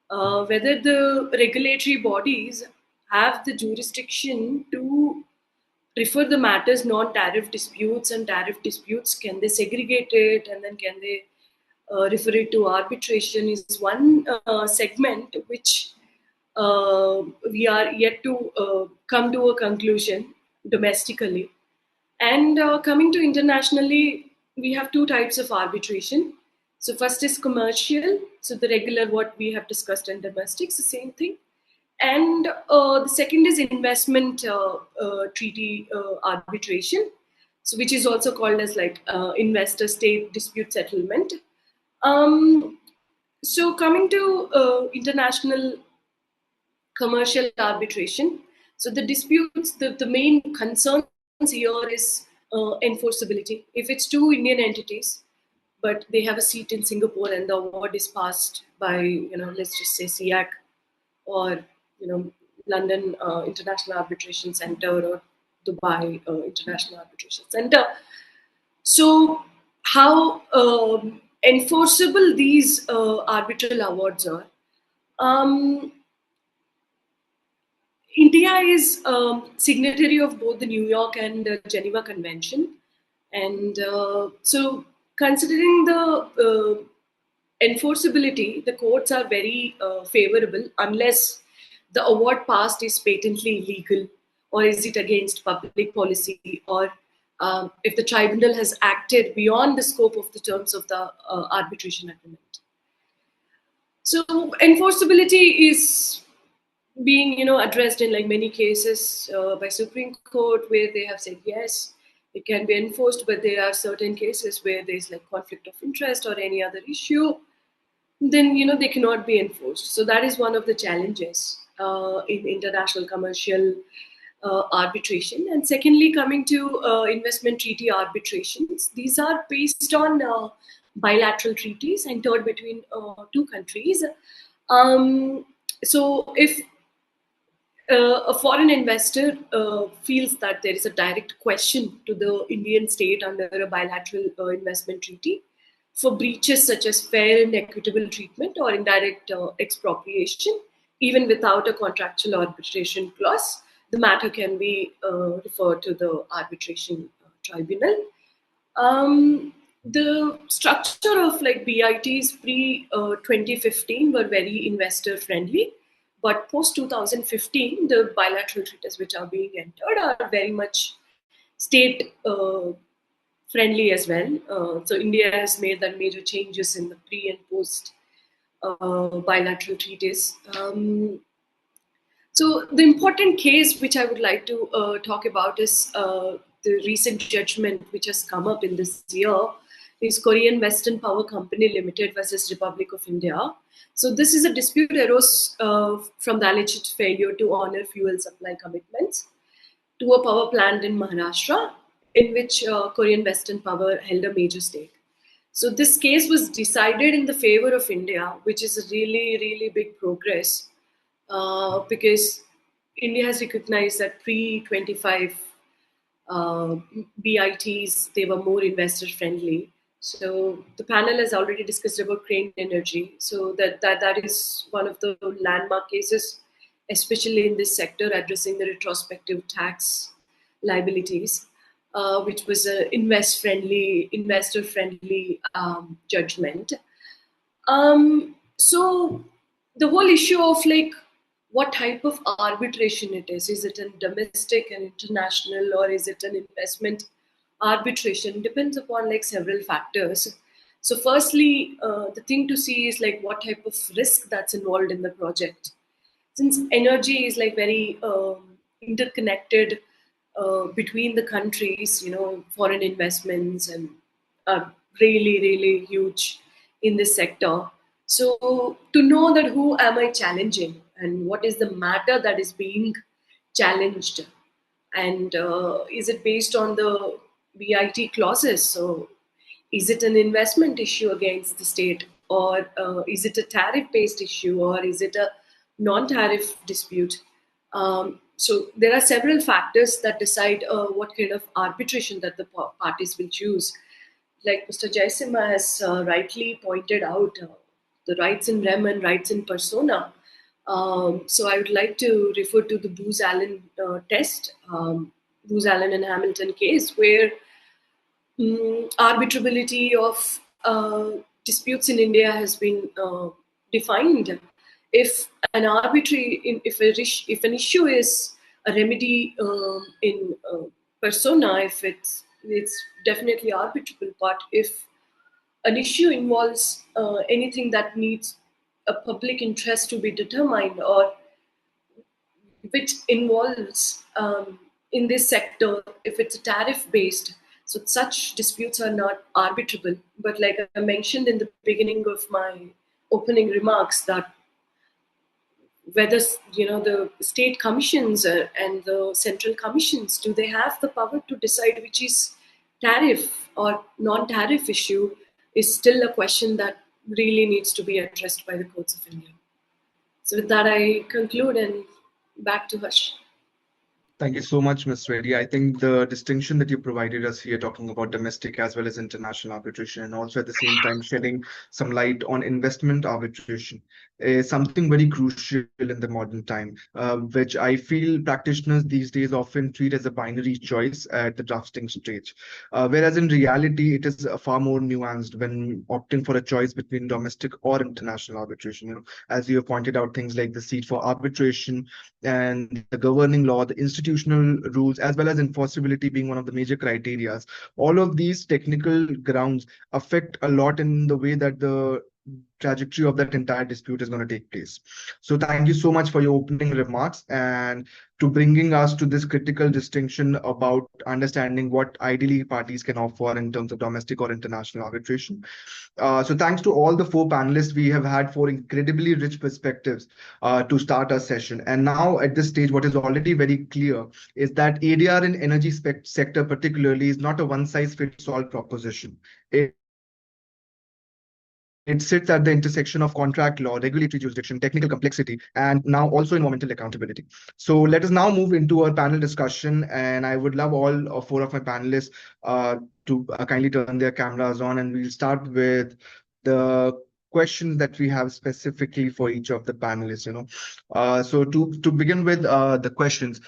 Whether the regulatory bodies have the jurisdiction to prefer the matters non-tariff disputes and tariff disputes? Can they segregate it, and then can they refer it to arbitration? Is one segment which we are yet to come to a conclusion domestically. And coming to internationally, we have two types of arbitration. So first is commercial, so the regular what we have discussed in domestics, the same thing. And the second is investment treaty arbitration, so which is also called as like investor-state dispute settlement. So coming to international commercial arbitration, so the disputes, the main concerns here is enforceability. If it's two Indian entities, but they have a seat in Singapore and the award is passed by, let's just say SIAC or, London International Arbitration Center or Dubai International Arbitration Center. So how enforceable these arbitral awards are. India is signatory of both the New York and Geneva Convention. And so considering the enforceability, the courts are very favorable unless the award passed is patently illegal, or is it against public policy, or if the tribunal has acted beyond the scope of the terms of the arbitration agreement. So enforceability is being addressed in like many cases by Supreme Court, where they have said yes, it can be enforced, but there are certain cases where there's like conflict of interest or any other issue, then they cannot be enforced. So that is one of the challenges in international commercial arbitration. And secondly, coming to investment treaty arbitrations, these are based on bilateral treaties entered between two countries. So if a foreign investor feels that there is a direct question to the Indian state under a bilateral investment treaty for breaches such as fair and equitable treatment or indirect expropriation, even without a contractual arbitration clause, the matter can be referred to the arbitration tribunal. The structure of like BITs pre 2015 were very investor friendly. But post 2015, the bilateral treaties which are being entered are very much state friendly as well. So India has made that major changes in the pre and post bilateral treaties. So the important case which I would like to talk about is the recent judgment which has come up in this year is Korean Western Power Company Limited versus Republic of India. So this is a dispute arose from the alleged failure to honor fuel supply commitments to a power plant in Maharashtra, in which Korean Western Power held a major stake. So this case was decided in the favor of India, which is a really, really big progress because India has recognized that pre-25 BITs, they were more investor friendly. So the panel has already discussed about Crane Energy. So that is one of the landmark cases, especially in this sector, addressing the retrospective tax liabilities, which was an investor friendly judgment. So the whole issue of like what type of arbitration it is it a domestic and international, or is it an investment arbitration, depends upon like several factors. So firstly, the thing to see is like what type of risk that's involved in the project. Since energy is like very interconnected between the countries, foreign investments and are really, really huge in this sector. So to know that who am I challenging and what is the matter that is being challenged, and is it based on the BIT clauses? So is it an investment issue against the state, or is it a tariff-based issue, or is it a non-tariff dispute? So there are several factors that decide what kind of arbitration that the parties will choose. Like Mr. Jaisimha has rightly pointed out, the rights in rem and rights in persona. So I would like to refer to the Booz-Allen test. Booz Allen and Hamilton case, where arbitrability of disputes in India has been defined. If an if an issue is a remedy in persona, if it's definitely arbitrable. But if an issue involves anything that needs a public interest to be determined, or which involves in this sector, if it's tariff based, so such disputes are not arbitrable. But like I mentioned in the beginning of my opening remarks, that whether the state commissions and the central commissions, do they have the power to decide which is tariff or non-tariff issue, is still a question that really needs to be addressed by the courts of India. So with that, I conclude, and back to Harsh. Thank you so much, Ms. Reddy. I think the distinction that you provided us here, talking about domestic as well as international arbitration, and also at the same time shedding some light on investment arbitration, is something very crucial in the modern time, which I feel practitioners these days often treat as a binary choice at the drafting stage. Whereas in reality, it is far more nuanced when opting for a choice between domestic or international arbitration. As you have pointed out, things like the seat for arbitration and the governing law, the institutional rules, as well as enforceability being one of the major criteria. All of these technical grounds affect a lot in the way that the trajectory of that entire dispute is going to take place. So thank you so much for your opening remarks and to bringing us to this critical distinction about understanding what ideally parties can offer in terms of domestic or international arbitration. So thanks to all the four panelists, we have had four incredibly rich perspectives to start our session. And now at this stage, what is already very clear is that ADR in energy sector particularly is not a one-size-fits-all proposition. It sits at the intersection of contract law, regulatory jurisdiction, technical complexity, and now also environmental accountability. So let us now move into our panel discussion. And I would love all four of my panelists to kindly turn their cameras on. And we'll start with the questions that we have specifically for each of the panelists. So to begin with the questions.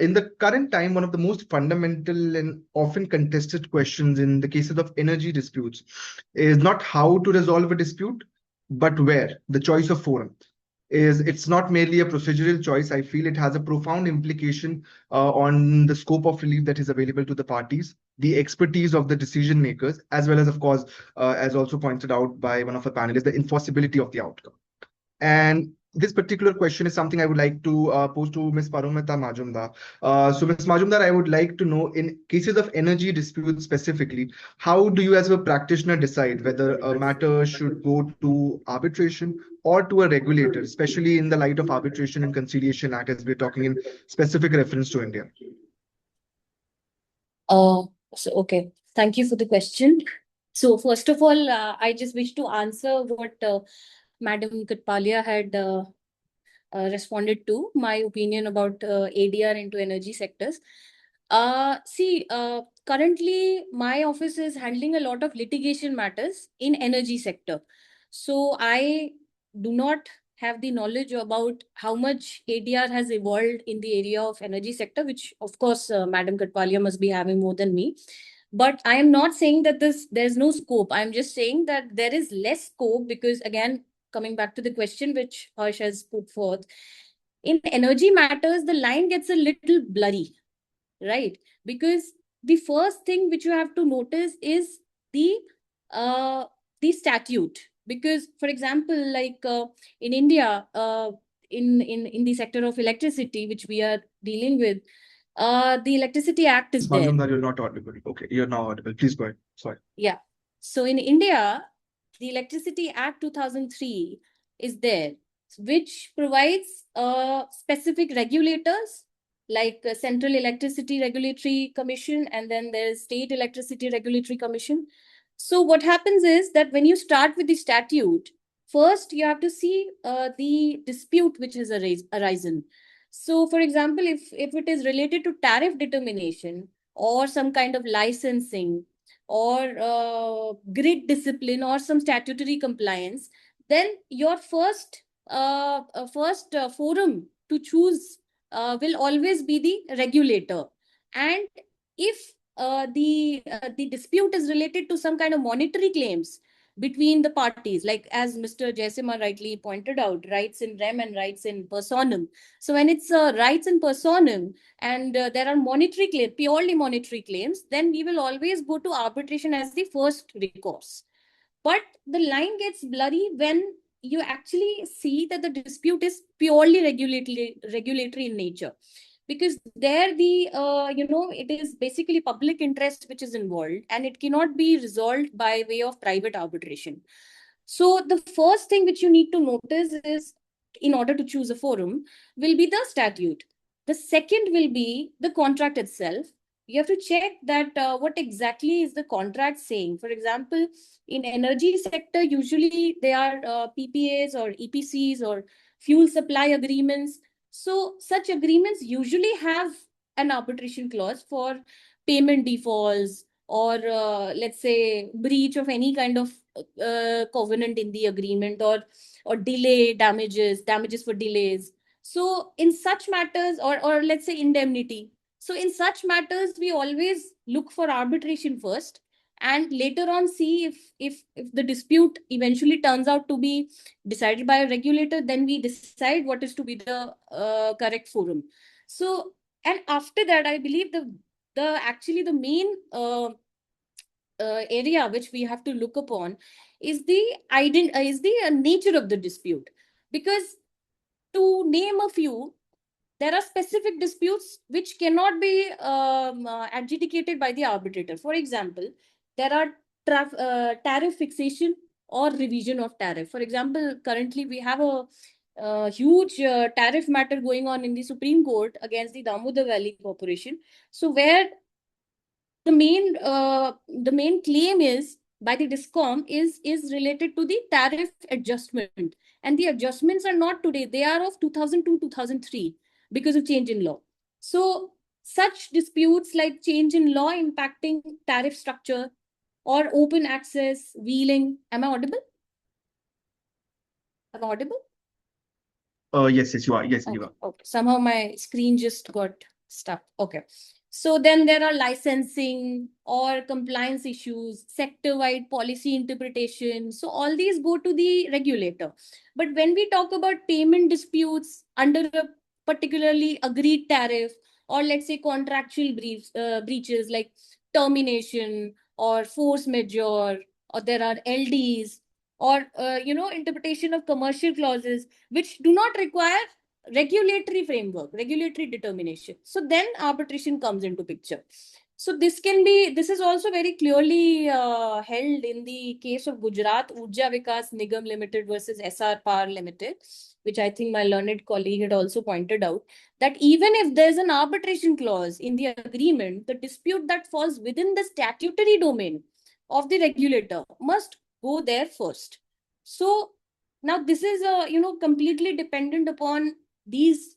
In the current time, one of the most fundamental and often contested questions in the cases of energy disputes is not how to resolve a dispute, but where. The choice of forum it's not merely a procedural choice. I feel it has a profound implication on the scope of relief that is available to the parties, the expertise of the decision makers, as well as, of course, as also pointed out by one of the panelists, the enforceability of the outcome. And this particular question is something I would like to pose to Ms. Paromita Majumdar. So Ms. Majumdar, I would like to know, in cases of energy disputes specifically, how do you as a practitioner decide whether a matter should go to arbitration or to a regulator, especially in the light of Arbitration and Conciliation Act, as we're talking in specific reference to India? Okay, thank you for the question. So first of all, I just wish to answer what Madam Katpalia had responded to, my opinion about ADR into energy sectors. Currently my office is handling a lot of litigation matters in energy sector. So I do not have the knowledge about how much ADR has evolved in the area of energy sector, which of course Madam Katpalia must be having more than me. But I am not saying that there's no scope. I'm just saying that there is less scope because, again, coming back to the question which Harsh has put forth, in energy matters, the line gets a little blurry, right? Because the first thing which you have to notice is the statute. Because, for example, like in India, in the sector of electricity, which we are dealing with, the Electricity Act is there. You're not audible. Okay, you're now audible. Please go ahead. Sorry. Yeah. So in India, the Electricity Act 2003 is there, which provides specific regulators like Central Electricity Regulatory Commission, and then there's State Electricity Regulatory Commission. So what happens is that when you start with the statute, first you have to see the dispute which has arisen. So for example, if it is related to tariff determination or some kind of licensing or grid discipline or some statutory compliance, then your first forum to choose will always be the regulator. And if the dispute is related to some kind of monetary claims between the parties, like as Mr. Jaisima rightly pointed out, rights in rem and rights in personam. So when it's rights in personam and there are monetary claims, purely monetary claims, then we will always go to arbitration as the first recourse. But the line gets blurry when you actually see that the dispute is purely regulatory in nature, because there it is basically public interest which is involved, and it cannot be resolved by way of private arbitration. So the first thing which you need to notice is, in order to choose a forum, will be the statute. The second will be the contract itself. You have to check that what exactly is the contract saying. For example, in energy sector, usually they are PPAs or EPCs or fuel supply agreements. So such agreements usually have an arbitration clause for payment defaults, or let's say breach of any kind of covenant in the agreement, or delay damages for delays. So in such matters, or let's say indemnity. So in such matters, we always look for arbitration first, and later on see if the dispute eventually turns out to be decided by a regulator, then we decide what is to be the correct forum. So, and after that, I believe the main area which we have to look upon is the nature of the dispute. Because, to name a few, there are specific disputes which cannot be adjudicated by the arbitrator. For example, there are tariff fixation or revision of tariff. For example, currently we have a huge tariff matter going on in the Supreme Court against the Damodar Valley Corporation. So where the main claim is by the DISCOM is related to the tariff adjustment, and the adjustments are not today, they are of 2002 2003 because of change in law. So such disputes like change in law impacting tariff structure or open access wheeling. Am I audible? Yes, you are. Yes, you are. Okay. Somehow my screen just got stuck. Okay. So then there are licensing or compliance issues, sector-wide policy interpretation. So all these go to the regulator. But when we talk about payment disputes under a particularly agreed tariff, or let's say contractual breaches like termination or force majeure, or there are LDs, or interpretation of commercial clauses which do not require regulatory framework, regulatory determination. So then arbitration comes into picture. So this is also very clearly held in the case of Gujarat Urja Vikas Nigam Limited versus SR Power Limited, which I think my learned colleague had also pointed out, that even if there's an arbitration clause in the agreement, the dispute that falls within the statutory domain of the regulator must go there first. So now this is completely dependent upon these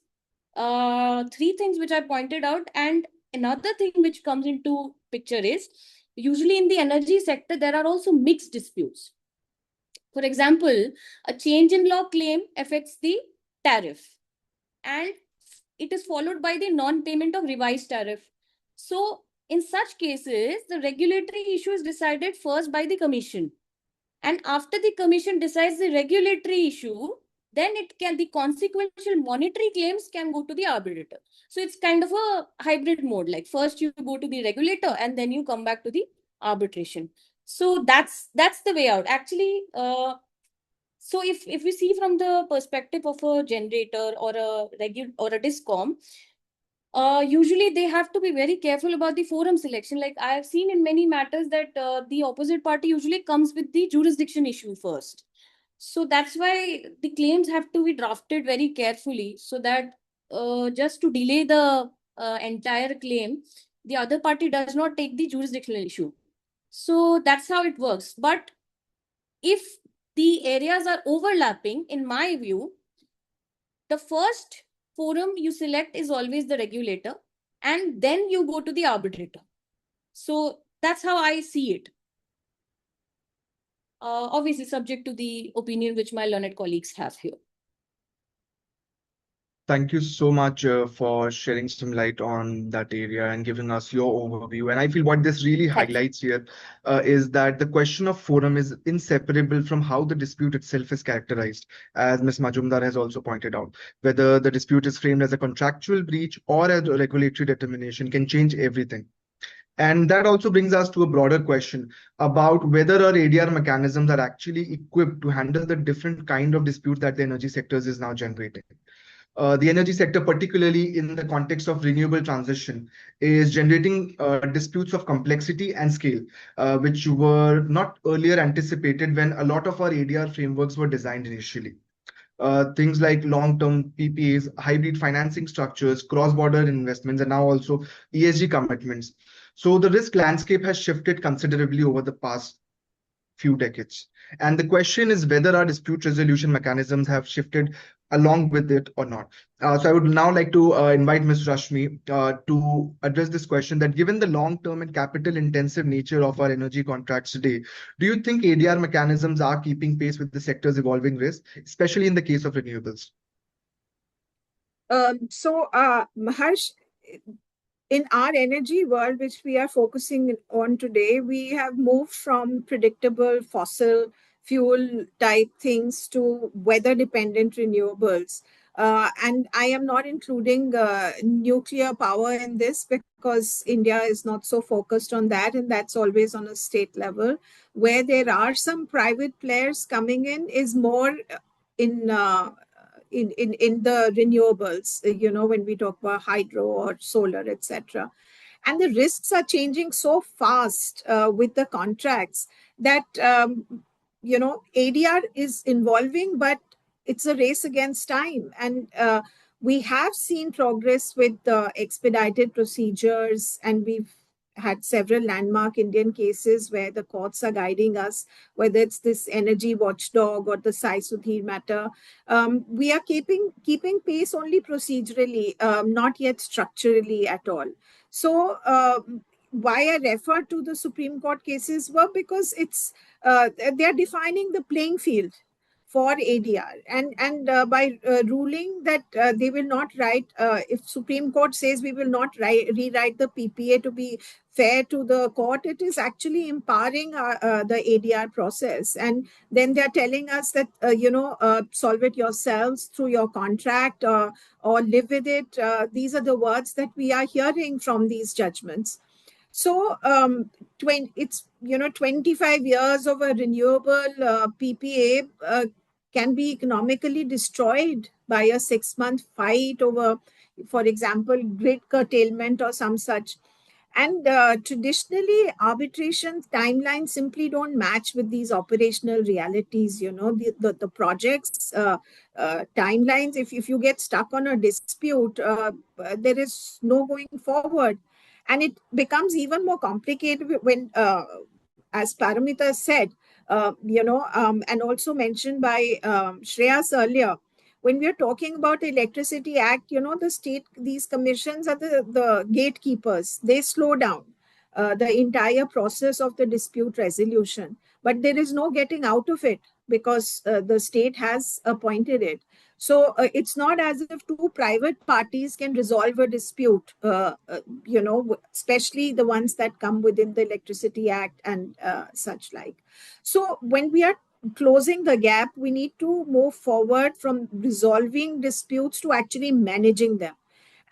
three things which I pointed out. And another thing which comes into picture is, usually in the energy sector, there are also mixed disputes. For example, a change in law claim affects the tariff, and it is followed by the non-payment of revised tariff. So in such cases, the regulatory issue is decided first by the commission. And after the commission decides the regulatory issue, then the consequential monetary claims can go to the arbitrator. So it's kind of a hybrid mode. Like first you go to the regulator and then you come back to the arbitration. So that's the way out. Actually, so if we see from the perspective of a generator or a DISCOM, usually they have to be very careful about the forum selection. Like I have seen in many matters that the opposite party usually comes with the jurisdiction issue first. So that's why the claims have to be drafted very carefully, so that just to delay the entire claim, the other party does not take the jurisdictional issue. So that's how it works. But if the areas are overlapping, in my view, the first forum you select is always the regulator, and then you go to the arbitrator. So that's how I see it. Obviously subject to the opinion which my learned colleagues have here. Thank you so much for shedding some light on that area and giving us your overview. And I feel what this really Thank you. highlights here is that the question of forum is inseparable from how the dispute itself is characterized, as Ms. Majumdar has also pointed out. Whether the dispute is framed as a contractual breach or a regulatory determination can change everything. And that also brings us to a broader question about whether our ADR mechanisms are actually equipped to handle the different kind of disputes that the energy sectors is now generating. The energy sector, particularly in the context of renewable transition, is generating disputes of complexity and scale, which were not earlier anticipated when a lot of our ADR frameworks were designed initially. Things like long-term PPAs, hybrid financing structures, cross-border investments, and now also ESG commitments. So the risk landscape has shifted considerably over the past few decades. And the question is whether our dispute resolution mechanisms have shifted along with it or not. So I would now like to invite Ms. Rashmi to address this question, that given the long-term and capital-intensive nature of our energy contracts today, do you think ADR mechanisms are keeping pace with the sector's evolving risk, especially in the case of renewables? Maharsh, in our energy world, which we are focusing on today, we have moved from predictable fossil fuel type things to weather dependent renewables. And I am not including nuclear power in this because India is not so focused on that, and that's always on a state level. Where there are some private players coming in is more in in the renewables, when we talk about hydro or solar, etc. And the risks are changing so fast with the contracts that ADR is involving, but it's a race against time. And we have seen progress with expedited procedures, and we've had several landmark Indian cases where the courts are guiding us, whether it's this energy watchdog or the Sai Sudhir matter. We are keeping pace only procedurally, not yet structurally at all. So why I refer to the Supreme Court cases were because it's they are defining the playing field for ADR, and by ruling that they will not write, if Supreme Court says we will not rewrite the PPA to be fair to the court, it is actually empowering the ADR process. And then they're telling us that, solve it yourselves through your contract, or live with it. These are the words that we are hearing from these judgments. So it's 25 years of a renewable PPA can be economically destroyed by a 6-month fight over, for example, grid curtailment or some such. And traditionally, arbitration timelines simply don't match with these operational realities. The projects timelines. If you get stuck on a dispute, there is no going forward. And it becomes even more complicated when, as Paramita said, and also mentioned by Shreyas earlier, when we are talking about the Electricity Act, the state, these commissions are the gatekeepers. They slow down the entire process of the dispute resolution. But there is no getting out of it because the state has appointed it. So it's not as if two private parties can resolve a dispute, especially the ones that come within the Electricity Act and such like. So when we are closing the gap, we need to move forward from resolving disputes to actually managing them.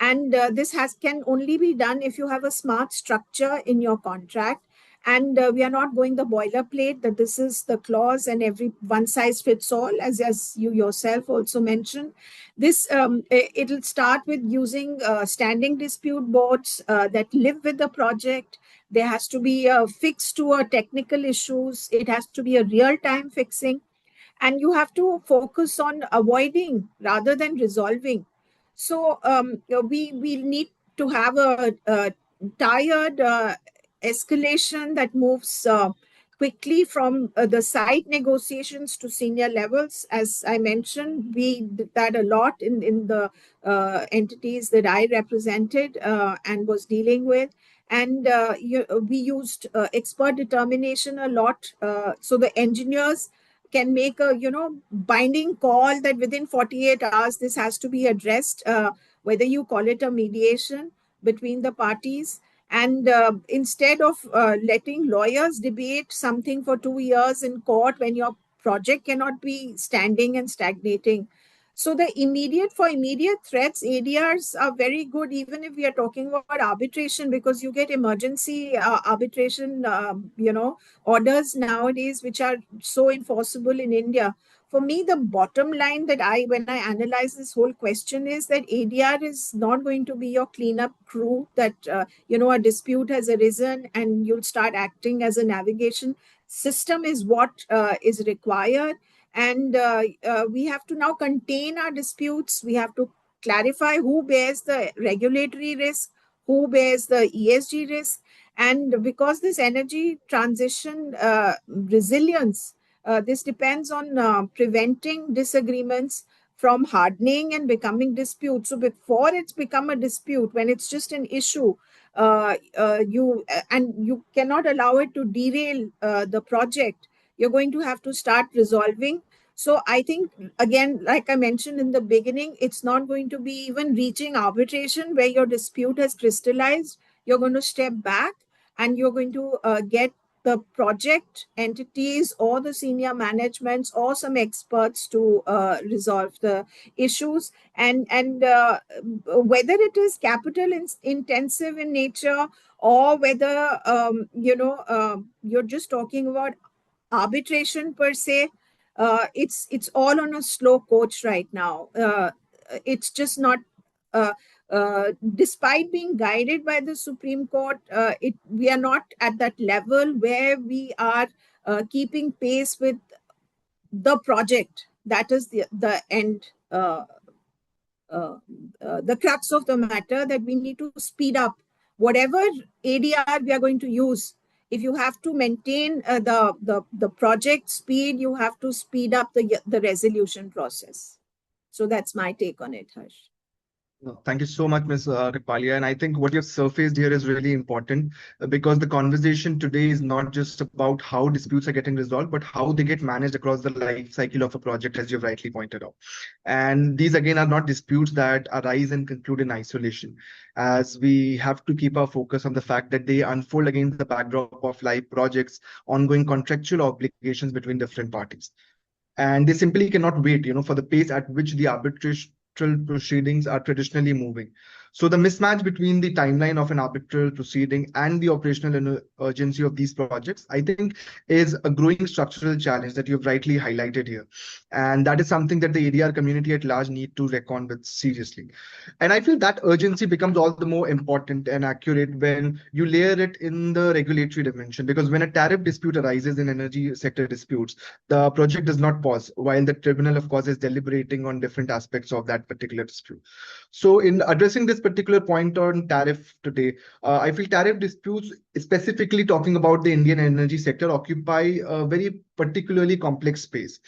And this can only be done if you have a smart structure in your contract. And we are not going the boilerplate that this is the clause and every one size fits all, as you yourself also mentioned. This it'll start with using standing dispute boards that live with the project. There has to be a fix to a technical issues. It has to be a real-time fixing. And you have to focus on avoiding rather than resolving. So we need to have a tired escalation that moves quickly from the site negotiations to senior levels. As I mentioned, we did that a lot in the entities that I represented and was dealing with. And we used expert determination a lot. So the engineers can make a binding call that within 48 hours this has to be addressed, whether you call it a mediation between the parties. And instead of letting lawyers debate something for 2 years in court when your project cannot be standing and stagnating. So the immediate threats, ADRs are very good, even if we are talking about arbitration, because you get emergency arbitration, orders nowadays, which are so enforceable in India. For me, the bottom line that when I analyze this whole question is that ADR is not going to be your cleanup crew that, a dispute has arisen and you'll start acting as a navigation system is what is required. And we have to now contain our disputes. We have to clarify who bears the regulatory risk, who bears the ESG risk. And because this energy transition resilience, this depends on preventing disagreements from hardening and becoming disputes. So before it's become a dispute, when it's just an issue, you cannot allow it to derail the project. You're going to have to start resolving. So I think, again, like I mentioned in the beginning, it's not going to be even reaching arbitration where your dispute has crystallized. You're going to step back and you're going to get the project entities or the senior managements or some experts to resolve the issues. And whether it is capital intensive in nature, or whether you're just talking about arbitration per se, it's all on a slow coach right now. It's just not. Despite being guided by the Supreme Court, we are not at that level where we are keeping pace with the project. That is the end, the crux of the matter, that we need to speed up whatever ADR we are going to use. If you have to maintain the project speed, you have to speed up the resolution process. So that's my take on it, Harsh. No, thank you so much, Ms. Kripalia. And I think what you've surfaced here is really important because the conversation today is not just about how disputes are getting resolved, but how they get managed across the life cycle of a project, as you've rightly pointed out. And these, again, are not disputes that arise and conclude in isolation, as we have to keep our focus on the fact that they unfold against the backdrop of live projects, ongoing contractual obligations between different parties. And they simply cannot wait, for the pace at which the arbitration proceedings are traditionally moving. So the mismatch between the timeline of an arbitral proceeding and the operational urgency of these projects, I think, is a growing structural challenge that you've rightly highlighted here. And that is something that the ADR community at large need to reckon with seriously. And I feel that urgency becomes all the more important and accurate when you layer it in the regulatory dimension, because when a tariff dispute arises in energy sector disputes, the project does not pause while the tribunal, of course, is deliberating on different aspects of that particular dispute. So in addressing this particular point on tariff today, I feel tariff disputes, specifically talking about the Indian energy sector, occupy a very particularly complex space.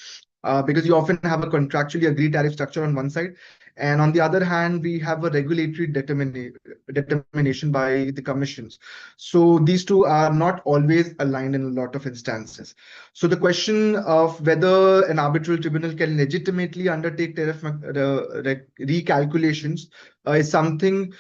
Because you often have a contractually agreed tariff structure on one side, and on the other hand, we have a regulatory determination by the commissions. So these two are not always aligned in a lot of instances. So the question of whether an arbitral tribunal can legitimately undertake tariff recalculations is something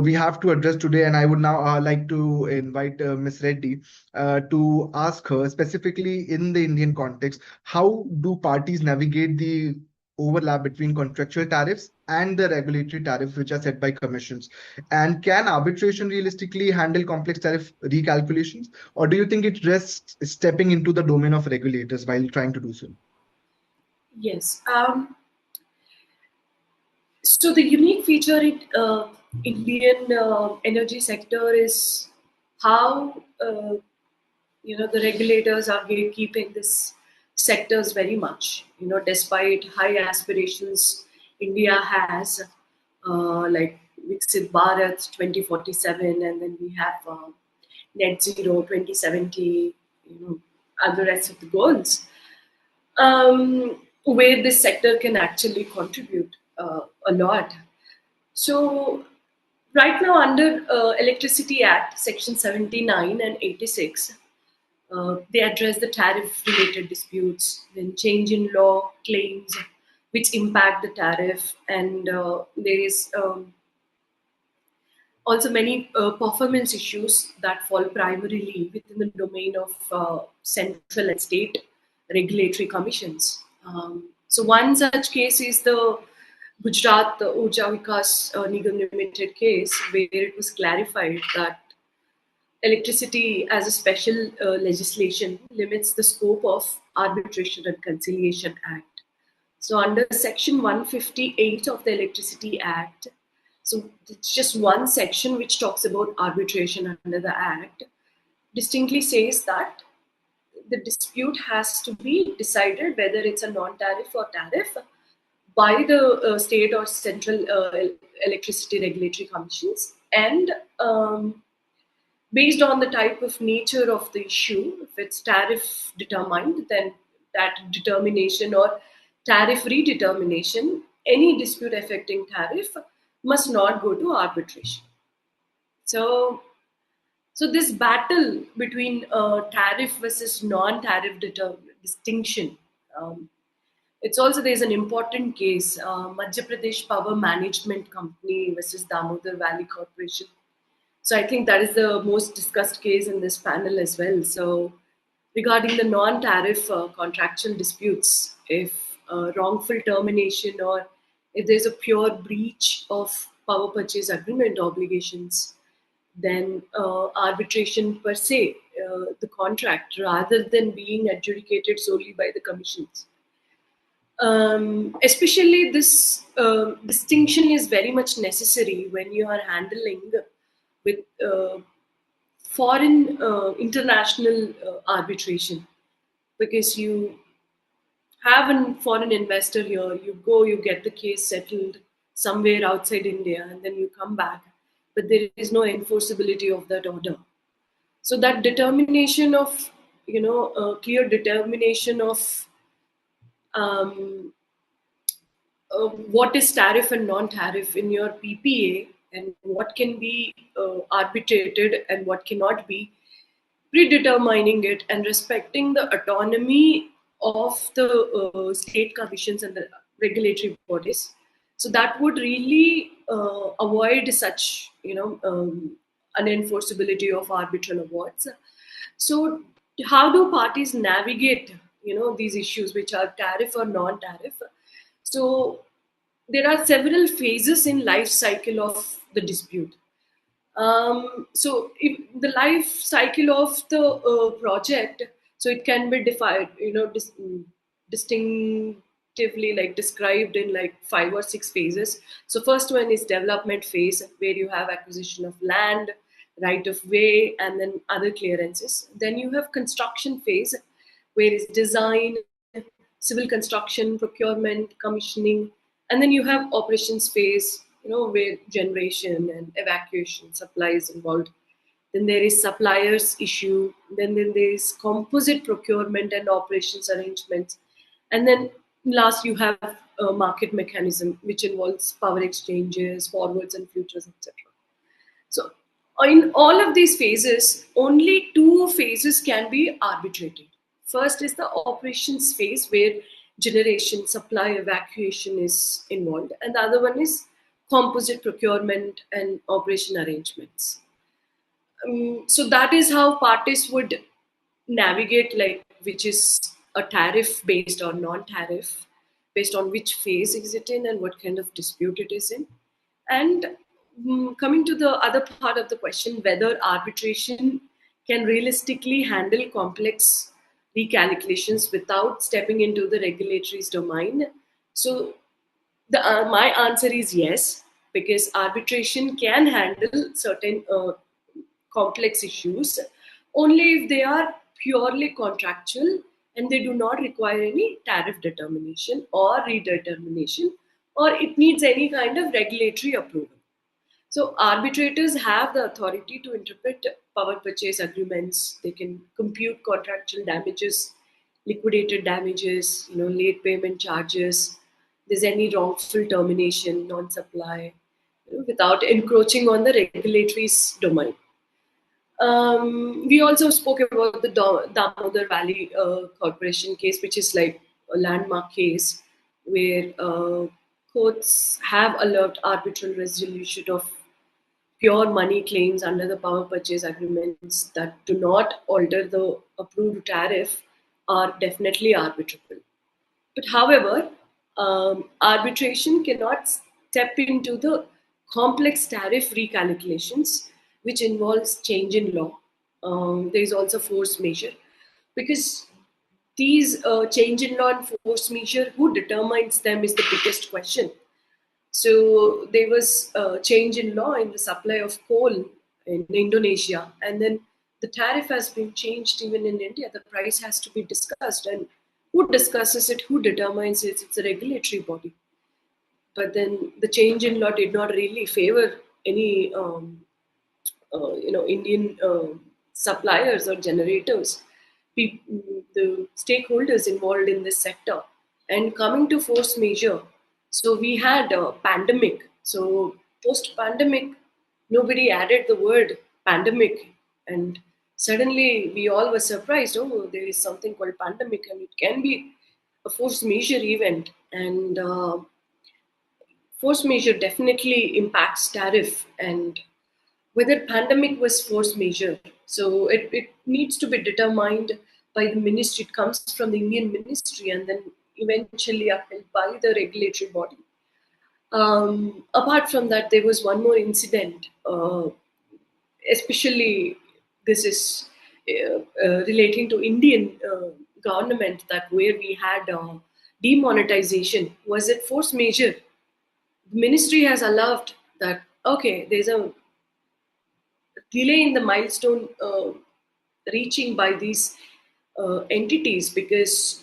we have to address today. And I would now like to invite Ms. Reddy to ask her, specifically in the Indian context, how do parties navigate the overlap between contractual tariffs and the regulatory tariffs which are set by commissions? And can arbitration realistically handle complex tariff recalculations? Or do you think it risks stepping into the domain of regulators while trying to do so? Yes. So the unique feature in Indian energy sector is how the regulators are gatekeeping this sectors very much. Despite high aspirations India has, like Viksit Bharat 2047, and then we have net zero 2070. And the rest of the goals, where this sector can actually contribute a lot. So right now, under Electricity Act, Section 79 and 86, They address the tariff-related disputes, then change in law claims which impact the tariff, and there is also many performance issues that fall primarily within the domain of central and state regulatory commissions. So one such case is the Gujarat Urja Vikas Nigam Limited case, where it was clarified that electricity as a special legislation limits the scope of Arbitration and Conciliation Act. So under Section 158 of the Electricity Act, so it's just one section which talks about arbitration under the Act, distinctly says that the dispute has to be decided whether it's a non-tariff or tariff by the state or central electricity regulatory commissions, and based on the type of nature of the issue, if it's tariff determined, then that determination or tariff redetermination, any dispute affecting tariff must not go to arbitration. So this battle between tariff versus non-tariff distinction, it's also, there's an important case, Madhya Pradesh Power Management Company versus Damodar Valley Corporation. So I think that is the most discussed case in this panel as well. So regarding the non-tariff contractual disputes, if wrongful termination or if there's a pure breach of power purchase agreement obligations, then arbitration per se, the contract, rather than being adjudicated solely by the commissions. Especially this distinction is very much necessary when you are handling with foreign international arbitration, because you have a foreign investor here, you go, you get the case settled somewhere outside India, and then you come back, but there is no enforceability of that order. So that determination of, clear determination of what is tariff and non-tariff in your PPA, and what can be arbitrated and what cannot be, predetermining it and respecting the autonomy of the state commissions and the regulatory bodies. So that would really avoid such, unenforceability of arbitral awards. So how do parties navigate, these issues which are tariff or non-tariff? So there are several phases in life cycle of the dispute. So if the life cycle of the project, so it can be defined, distinctively, like described in like 5 or 6 phases. So first one is development phase, where you have acquisition of land, right of way, and then other clearances. Then you have construction phase, where it's design, civil construction, procurement, commissioning, and then you have operations phase, where generation and evacuation, supply is involved. Then there is suppliers issue. Then there is composite procurement and operations arrangements. And then last you have a market mechanism, which involves power exchanges, forwards and futures, etc. So in all of these phases, only 2 phases can be arbitrated. First is the operations phase, where generation, supply, evacuation is involved. And the other one is composite procurement and operation arrangements. So that is how parties would navigate, like which is a tariff based or non-tariff, based on which phase is it in and what kind of dispute it is in. And coming to the other part of the question, whether arbitration can realistically handle complex recalculations without stepping into the regulatory's domain. So my answer is yes, because arbitration can handle certain complex issues only if they are purely contractual and they do not require any tariff determination or redetermination, or it needs any kind of regulatory approval. So arbitrators have the authority to interpret power purchase agreements. They can compute contractual damages, liquidated damages, late payment charges. There's any wrongful termination, non-supply, without encroaching on the regulatory's domain. We also spoke about the Damodar Valley Corporation case, which is like a landmark case where courts have allowed arbitral resolution of pure money claims under the power purchase agreements that do not alter the approved tariff are definitely arbitrable. But however, arbitration cannot step into the complex tariff recalculations, which involves change in law. There is also force majeure, because these change in law and force majeure, who determines them is the biggest question. So there was a change in law in the supply of coal in Indonesia, and then the tariff has been changed even in India. The price has to be discussed, and who discusses it, who determines it? It's a regulatory body. But then the change in law did not really favor any Indian suppliers or generators, the stakeholders involved in this sector. And coming to force majeure, so we had a pandemic. So post-pandemic, nobody added the word pandemic, and suddenly we all were surprised. Oh, there is something called pandemic, and it can be a force majeure event. And force majeure definitely impacts tariff, and whether pandemic was force majeure. So it needs to be determined by the ministry. It comes from the Indian ministry and then eventually upheld by the regulatory body. Apart from that, there was one more incident, especially this is relating to Indian government, that where we had demonetization. Was it force majeure? The ministry has allowed that, okay, there's a delay in the milestone reaching by these entities, because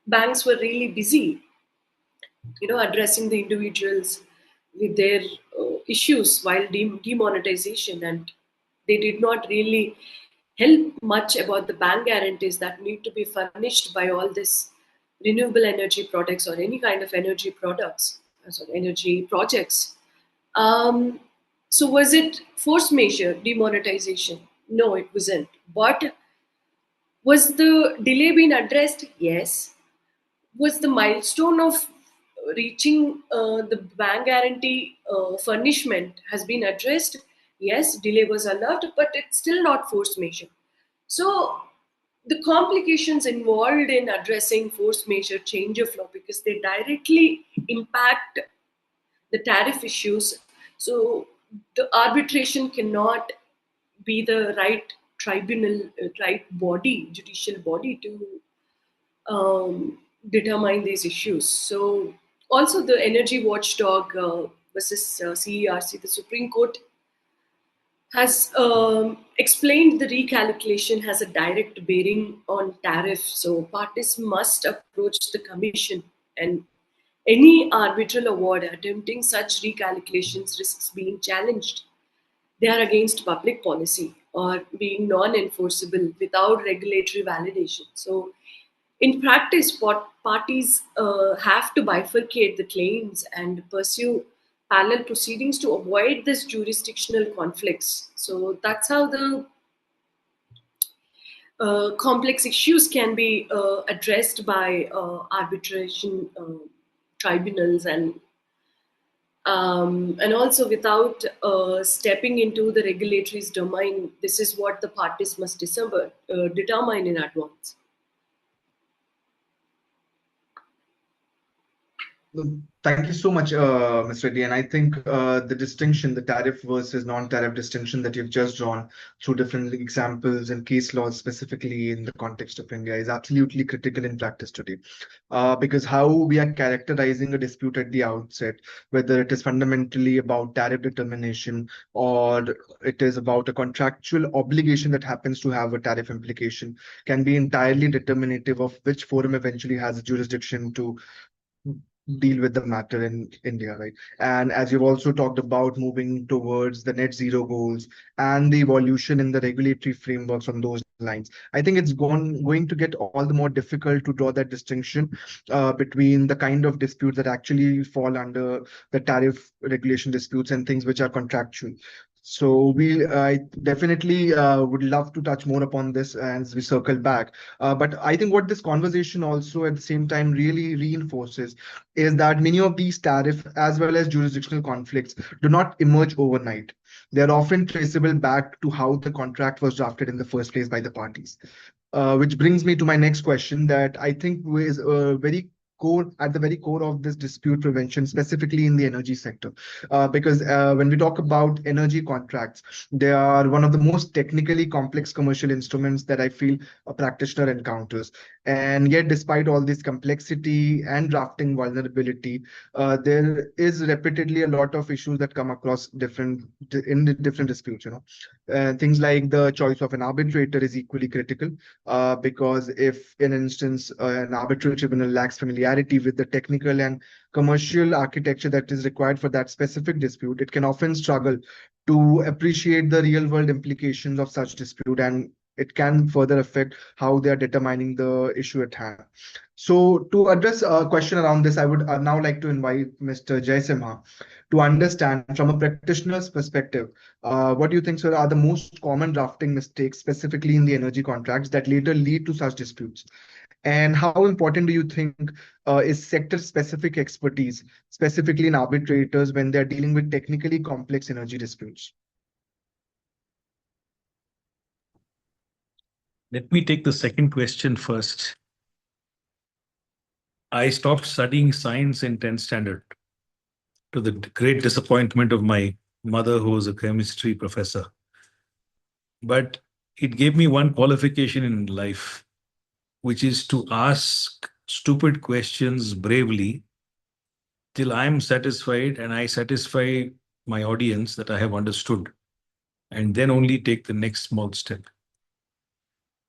banks were really busy, addressing the individuals with their issues while demonetization, and they did not really help much about the bank guarantees that need to be furnished by all this renewable energy products or any kind of energy products, energy projects. So was it force majeure demonetization? No, it wasn't. But was the delay being addressed? Yes. Was the milestone of reaching the bank guarantee furnishment has been addressed? Yes, delay was allowed, but it's still not force majeure. So the complications involved in addressing force majeure change of law, because they directly impact the tariff issues. So the arbitration cannot be the right tribunal, right body, judicial body to determine these issues. So also the energy watchdog versus CERC, the Supreme Court has explained the recalculation has a direct bearing on tariff. So parties must approach the commission, and any arbitral award attempting such recalculations risks being challenged. They are against public policy or being non-enforceable without regulatory validation. So in practice, parties have to bifurcate the claims and pursue parallel proceedings to avoid this jurisdictional conflicts. So that's how the complex issues can be addressed by arbitration tribunals, and also without stepping into the regulatory's domain. This is what the parties must determine in advance. Thank you so much, Mr. Reddy. And I think the distinction, the tariff versus non-tariff distinction that you've just drawn through different examples and case laws, specifically in the context of India, is absolutely critical in practice today. Because how we are characterizing a dispute at the outset, whether it is fundamentally about tariff determination or it is about a contractual obligation that happens to have a tariff implication, can be entirely determinative of which forum eventually has a jurisdiction to deal with the matter in India, right? And as you've also talked about moving towards the net zero goals and the evolution in the regulatory frameworks on those lines, I think it's going to get all the more difficult to draw that distinction between the kind of disputes that actually fall under the tariff regulation disputes and things which are contractual. So I definitely would love to touch more upon this as we circle back. But I think what this conversation also at the same time really reinforces is that many of these tariff as well as jurisdictional conflicts do not emerge overnight. They are often traceable back to how the contract was drafted in the first place by the parties. Which brings me to my next question that I think is very core at the very core of this dispute prevention, specifically in the energy sector. Because when we talk about energy contracts, they are one of the most technically complex commercial instruments that I feel a practitioner encounters. And yet, despite all this complexity and drafting vulnerability, there is repeatedly a lot of issues that come across in the different disputes. Things like the choice of an arbitrator is equally critical, because if, in an instance, an arbitral tribunal lacks familiarity with the technical and commercial architecture that is required for that specific dispute, it can often struggle to appreciate the real world implications of such dispute, and it can further affect how they are determining the issue at hand. So, to address a question around this, I would now like to invite Mr. Jaisimha to understand from a practitioner's perspective, what do you think, sir, are the most common drafting mistakes, specifically in the energy contracts, that later lead to such disputes? And how important do you think is sector-specific expertise, specifically in arbitrators, when they're dealing with technically complex energy disputes? Let me take the second question first. I stopped studying science in 10th standard, to the great disappointment of my mother, who was a chemistry professor. But it gave me one qualification in life, which is to ask stupid questions bravely till I'm satisfied and I satisfy my audience that I have understood, and then only take the next small step.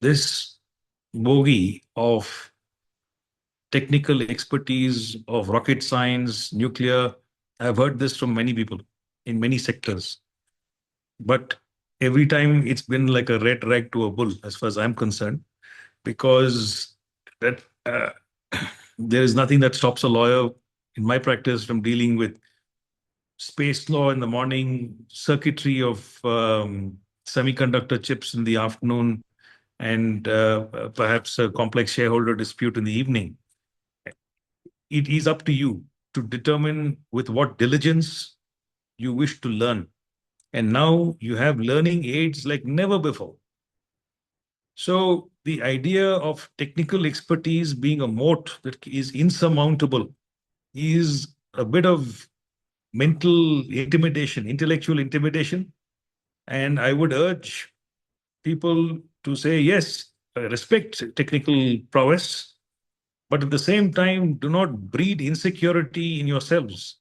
This bogey of technical expertise, of rocket science, nuclear, I've heard this from many people in many sectors. But every time it's been like a red rag to a bull, as far as I'm concerned, because that there is nothing that stops a lawyer in my practice from dealing with space law in the morning, circuitry of semiconductor chips in the afternoon, and perhaps a complex shareholder dispute in the evening. It is up to you to determine with what diligence you wish to learn. And now you have learning aids like never before. So the idea of technical expertise being a moat that is insurmountable is a bit of mental intimidation, intellectual intimidation. And I would urge people to say, yes, respect technical prowess, but at the same time, do not breed insecurity in yourselves.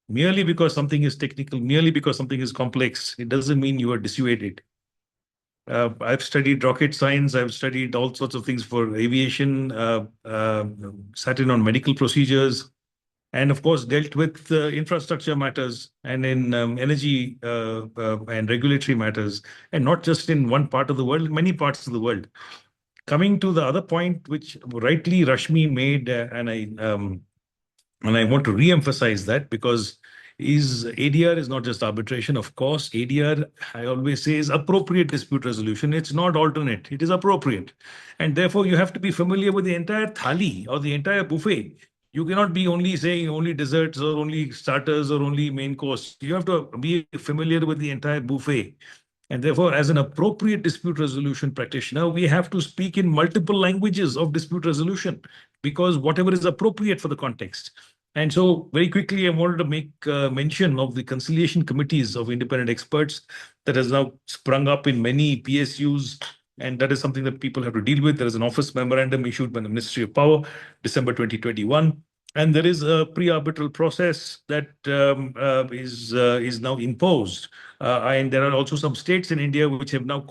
Merely because something is technical, merely because something is complex, it doesn't mean you are dissuaded. I've studied rocket science. I've studied all sorts of things for aviation, sat in on medical procedures, and of course dealt with infrastructure matters and in energy and regulatory matters, and not just in one part of the world, in many parts of the world. Coming to the other point, which rightly Rashmi made, and I want to re-emphasize that, because ADR is not just arbitration. Of course, ADR, I always say, is appropriate dispute resolution. It's not alternate. It is appropriate. And therefore, you have to be familiar with the entire thali or the entire buffet. You cannot be only saying only desserts or only starters or only main course. You have to be familiar with the entire buffet. And therefore, as an appropriate dispute resolution practitioner, we have to speak in multiple languages of dispute resolution, because whatever is appropriate for the context. And so very quickly, I wanted to make mention of the conciliation committees of independent experts that has now sprung up in many PSUs. And that is something that people have to deal with. There is an office memorandum issued by the Ministry of Power, December 2021. And there is a pre-arbitral process that is now imposed. And there are also some states in India which have now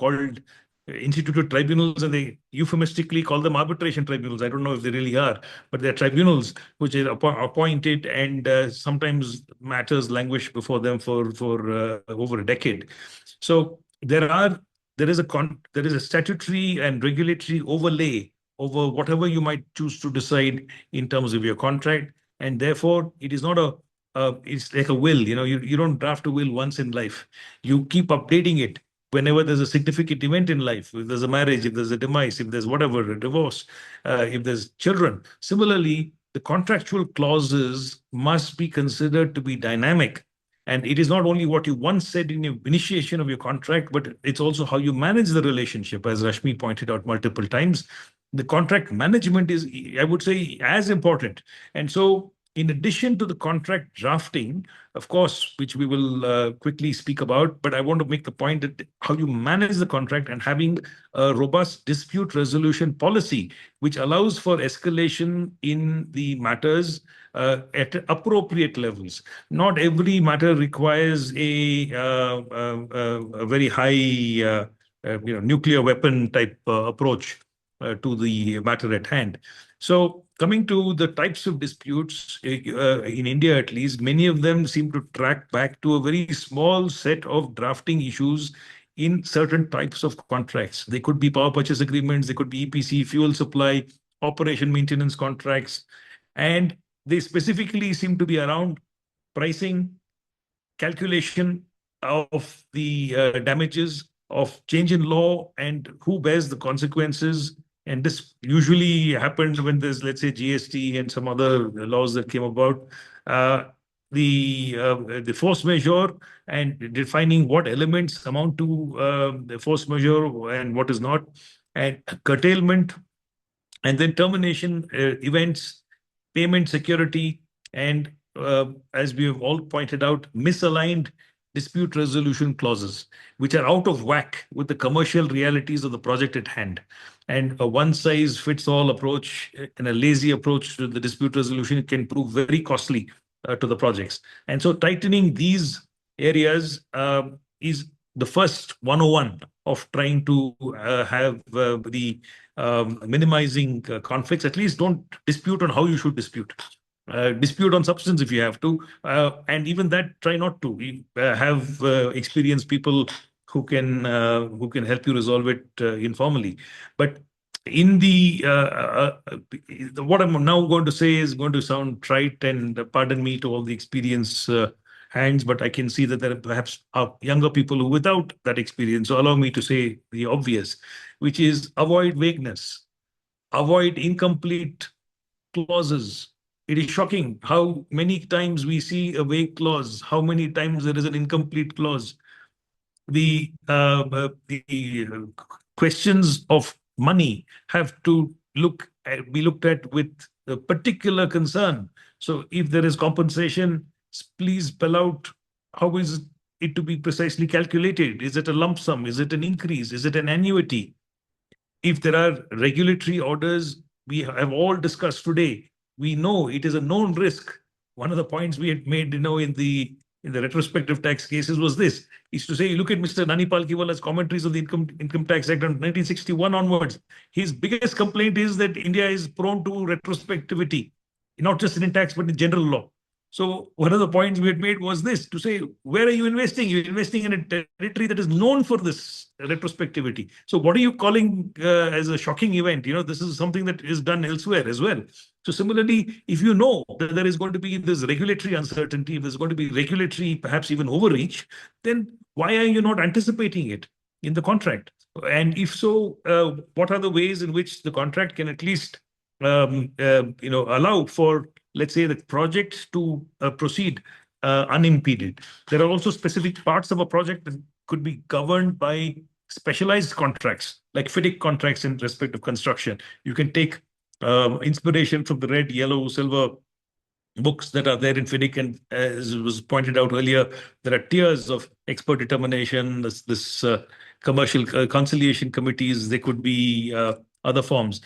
instituted tribunals, and they euphemistically call them arbitration tribunals. I don't know if they really are, but they're tribunals which are appointed, and sometimes matters languish before them for over a decade. So there is a statutory and regulatory overlay over whatever you might choose to decide in terms of your contract, and therefore it is not it's like a will. You don't draft a will once in life. You keep updating it whenever there's a significant event in life. If there's a marriage, if there's a demise, if there's whatever, a divorce, if there's children. Similarly, the contractual clauses must be considered to be dynamic. And it is not only what you once said in your initiation of your contract, but it's also how you manage the relationship, as Rashmi pointed out multiple times. The contract management is, I would say, as important. And so, in addition to the contract drafting, of course, which we will quickly speak about, but I want to make the point that how you manage the contract and having a robust dispute resolution policy, which allows for escalation in the matters at appropriate levels. Not every matter requires a very high, nuclear weapon type approach to the matter at hand. So coming to the types of disputes, in India at least, many of them seem to track back to a very small set of drafting issues in certain types of contracts. They could be power purchase agreements, they could be EPC, fuel supply, operation maintenance contracts, and they specifically seem to be around pricing, calculation of the damages, of change in law, and who bears the consequences. And this usually happened when there's, let's say, GST and some other laws that came about. The force majeure and defining what elements amount to the force majeure and what is not, and curtailment, and then termination events, payment security, and as we have all pointed out, misaligned dispute resolution clauses, which are out of whack with the commercial realities of the project at hand. And a one-size-fits-all approach and a lazy approach to the dispute resolution can prove very costly to the projects. And so tightening these areas is the first 101 of trying to have the minimizing conflicts. At least don't dispute on how you should dispute. Dispute on substance if you have to, and even that try not to. We have experienced people who can help you resolve it informally. But in what I'm now going to say is going to sound trite, and pardon me to all the experience hands, but I can see that there are perhaps younger people who without that experience. So allow me to say the obvious, which is avoid vagueness, avoid incomplete clauses. It is shocking how many times we see a vague clause, how many times there is an incomplete clause. The questions of money have to be looked at with a particular concern. So if there is compensation, please spell out how is it to be precisely calculated. Is it a lump sum? Is it an increase? Is it an annuity? If there are regulatory orders, we have all discussed today, we know it is a known risk. One of the points we had made, in the retrospective tax cases was this: is to say, look at Mr. Nani Palkiwala's commentaries of the Income Tax Act of 1961 onwards. His biggest complaint is that India is prone to retrospectivity, not just in tax but in general law. So one of the points we had made was this, to say, where are you investing? You're investing in a territory that is known for this retrospectivity. So what are you calling as a shocking event? This is something that is done elsewhere as well. So similarly, if you know that there is going to be this regulatory uncertainty, if there's going to be regulatory, perhaps even overreach, then why are you not anticipating it in the contract? And if so, what are the ways in which the contract can at least allow for, let's say, the project to proceed unimpeded? There are also specific parts of a project that could be governed by specialized contracts, like FIDIC contracts in respect of construction. You can take inspiration from the red, yellow, silver books that are there in FIDIC, and as was pointed out earlier, there are tiers of expert determination, this commercial conciliation committees. They could be other forms.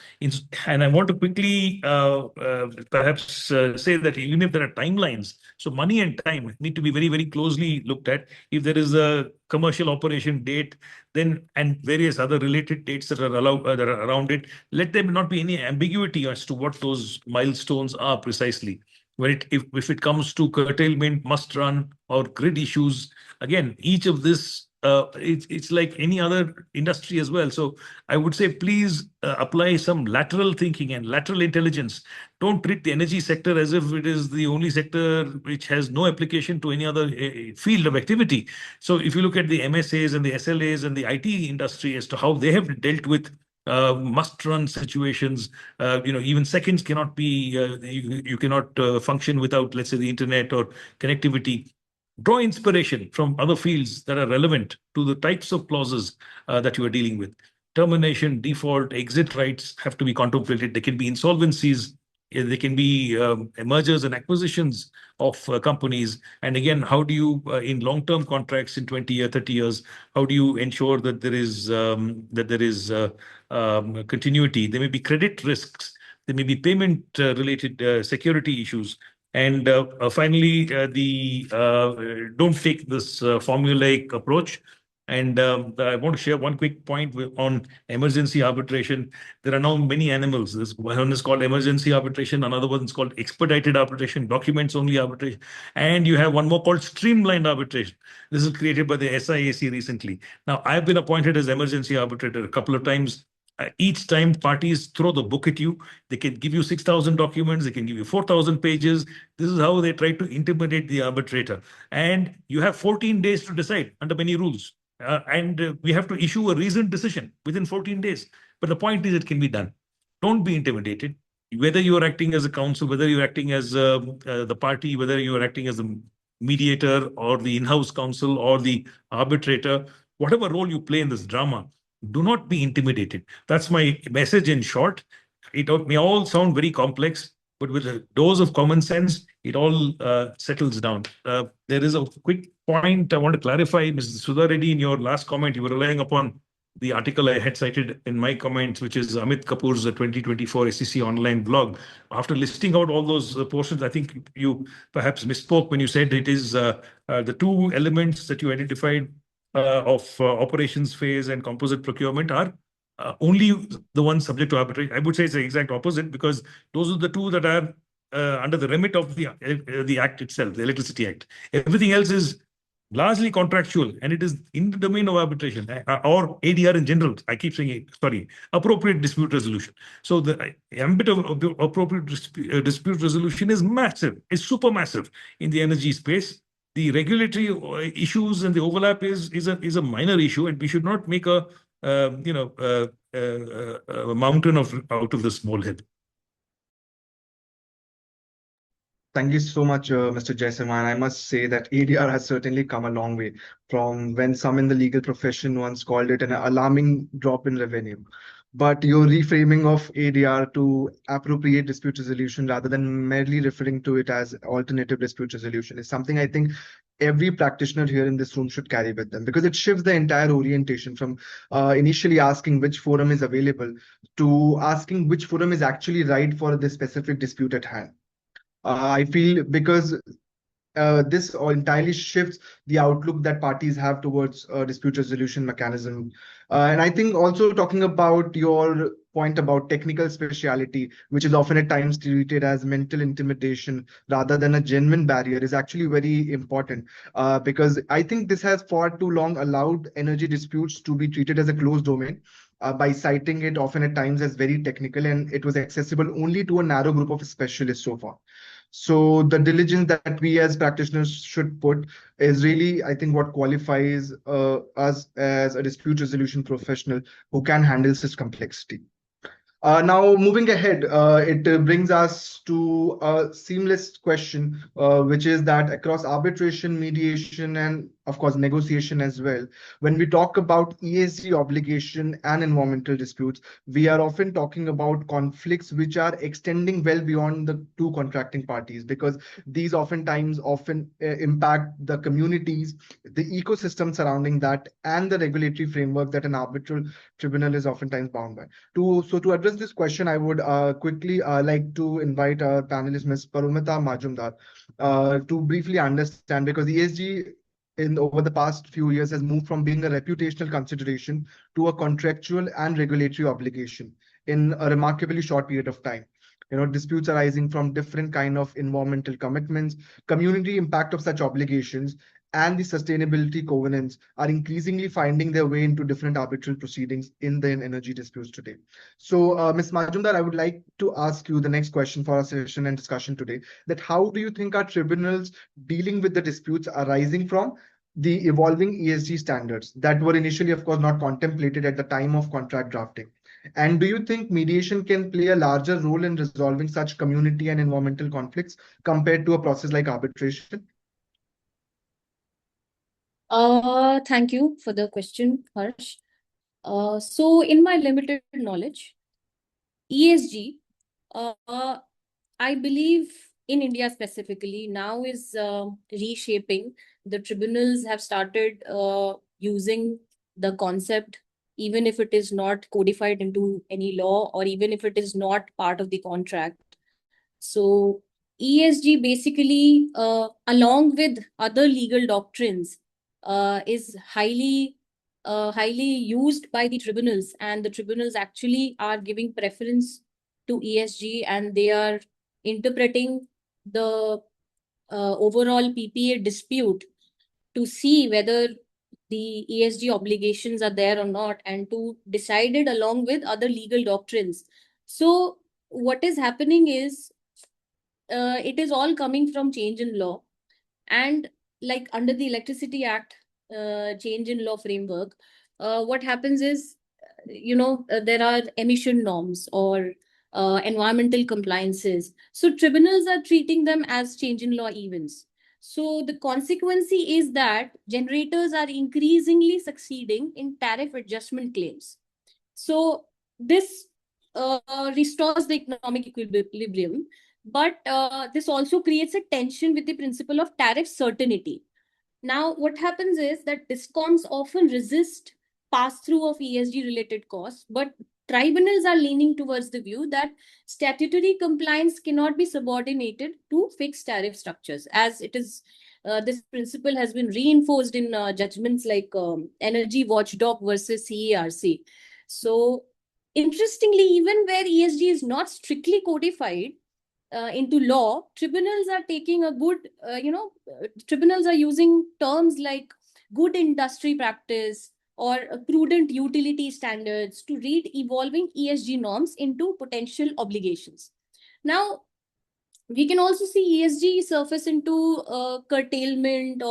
And I want to quickly perhaps say that even if there are timelines, so money and time need to be very, very closely looked at. If there is a commercial operation date, then and various other related dates that are around it, let there not be any ambiguity as to what those milestones are precisely. If it comes to curtailment, must run, or grid issues, again, each of this it's like any other industry as well. So I would say, please apply some lateral thinking and lateral intelligence. Don't treat the energy sector as if it is the only sector which has no application to any other field of activity. So if you look at the MSAs and the SLAs and the IT industry as to how they have dealt with must-run situations, even seconds cannot be, you cannot function without, let's say, the internet or connectivity. Draw inspiration from other fields that are relevant to the types of clauses that you are dealing with. Termination, default, exit rights have to be contemplated. There can be insolvencies. There can be mergers and acquisitions of companies. And again, how do you, in long-term contracts in 20 years, 30 years, how do you ensure that there is continuity? There may be credit risks. There may be payment-related security issues. And finally, don't take this formulaic approach. And I want to share one quick point on emergency arbitration. There are now many animals. This one is called emergency arbitration. Another one is called expedited arbitration, documents only arbitration. And you have one more called streamlined arbitration. This is created by the SIAC recently. Now, I've been appointed as emergency arbitrator a couple of times. Each time parties throw the book at you, they can give you 6,000 documents, they can give you 4,000 pages. This is how they try to intimidate the arbitrator. And you have 14 days to decide under many rules. And we have to issue a reasoned decision within 14 days. But the point is, it can be done. Don't be intimidated. Whether you are acting as a counsel, whether you're acting as the party, whether you are acting as the mediator or the in-house counsel or the arbitrator, whatever role you play in this drama, do not be intimidated. That's my message in short. It may all sound very complex, but with a dose of common sense, it all settles down. There is a quick point I want to clarify, Mr. Sudha Reddy, in your last comment, you were relying upon the article I had cited in my comments, which is Amit Kapoor's 2024 SEC online blog. After listing out all those portions, I think you perhaps misspoke when you said it is the two elements that you identified of operations phase and composite procurement are only the ones subject to arbitration. I would say it's the exact opposite, because those are the two that are under the remit of the Act itself, the Electricity Act. Everything else is largely contractual, and it is in the domain of arbitration or ADR in general. I keep saying, sorry, appropriate dispute resolution. So the ambit of appropriate dispute resolution is massive, is super massive in the energy space. The regulatory issues and the overlap is a minor issue, and we should not make a mountain out of this molehill. Thank you so much, Mr. Jaisaman. I must say that ADR has certainly come a long way from when some in the legal profession once called it an alarming drop in revenue. But your reframing of ADR to appropriate dispute resolution rather than merely referring to it as alternative dispute resolution is something I think every practitioner here in this room should carry with them, because it shifts the entire orientation from initially asking which forum is available to asking which forum is actually right for the specific dispute at hand. I feel because this entirely shifts the outlook that parties have towards a dispute resolution mechanism. And I think also talking about your point about technical speciality, which is often at times treated as mental intimidation rather than a genuine barrier, is actually very important, because I think this has for too long allowed energy disputes to be treated as a closed domain. By citing it often at times as very technical, and it was accessible only to a narrow group of specialists so far. So the diligence that we as practitioners should put is really, I think, what qualifies us as a dispute resolution professional who can handle such complexity. Now, moving ahead, it brings us to a seamless question, which is that across arbitration, mediation, and of course, negotiation as well, when we talk about ESG obligation and environmental disputes, we are often talking about conflicts which are extending well beyond the two contracting parties, because these oftentimes impact the communities, the ecosystem surrounding that, and the regulatory framework that an arbitral tribunal is oftentimes bound by. To address this question, I would quickly like to invite our panelist, Ms. Paromita Majumdar, to briefly understand, because ESG over the past few years has moved from being a reputational consideration to a contractual and regulatory obligation in a remarkably short period of time. disputes arising from different kind of environmental commitments, community impact of such obligations, and the sustainability covenants are increasingly finding their way into different arbitral proceedings in the energy disputes today. So, Ms. Majumdar, I would like to ask you the next question for our session and discussion today, that how do you think our tribunals dealing with the disputes arising from the evolving ESG standards that were initially, of course, not contemplated at the time of contract drafting? And do you think mediation can play a larger role in resolving such community and environmental conflicts compared to a process like arbitration? Thank you for the question, Harsh. So in my limited knowledge, ESG, I believe in India specifically now is reshaping. The tribunals have started using the concept, even if it is not codified into any law or even if it is not part of the contract. So ESG basically, along with other legal doctrines, is highly used by the tribunals, and the tribunals actually are giving preference to ESG, and they are interpreting the overall PPA dispute to see whether the ESG obligations are there or not, and to decide it along with other legal doctrines. So what is happening is it is all coming from change in law, and like under the Electricity Act change in law framework, what happens is, there are emission norms or environmental compliances. So tribunals are treating them as change in law events. So the consequence is that generators are increasingly succeeding in tariff adjustment claims. So this restores the economic equilibrium, but this also creates a tension with the principle of tariff certainty. Now, what happens is that discoms often resist pass-through of ESG-related costs, but tribunals are leaning towards the view that statutory compliance cannot be subordinated to fixed tariff structures, as it is. This principle has been reinforced in judgments like Energy Watchdog versus CERC. So, interestingly, even where ESG is not strictly codified into law, tribunals are taking a good, tribunals are using terms like good industry practice or prudent utility standards to read evolving ESG norms into potential obligations. Now, we can also see ESG surface into curtailment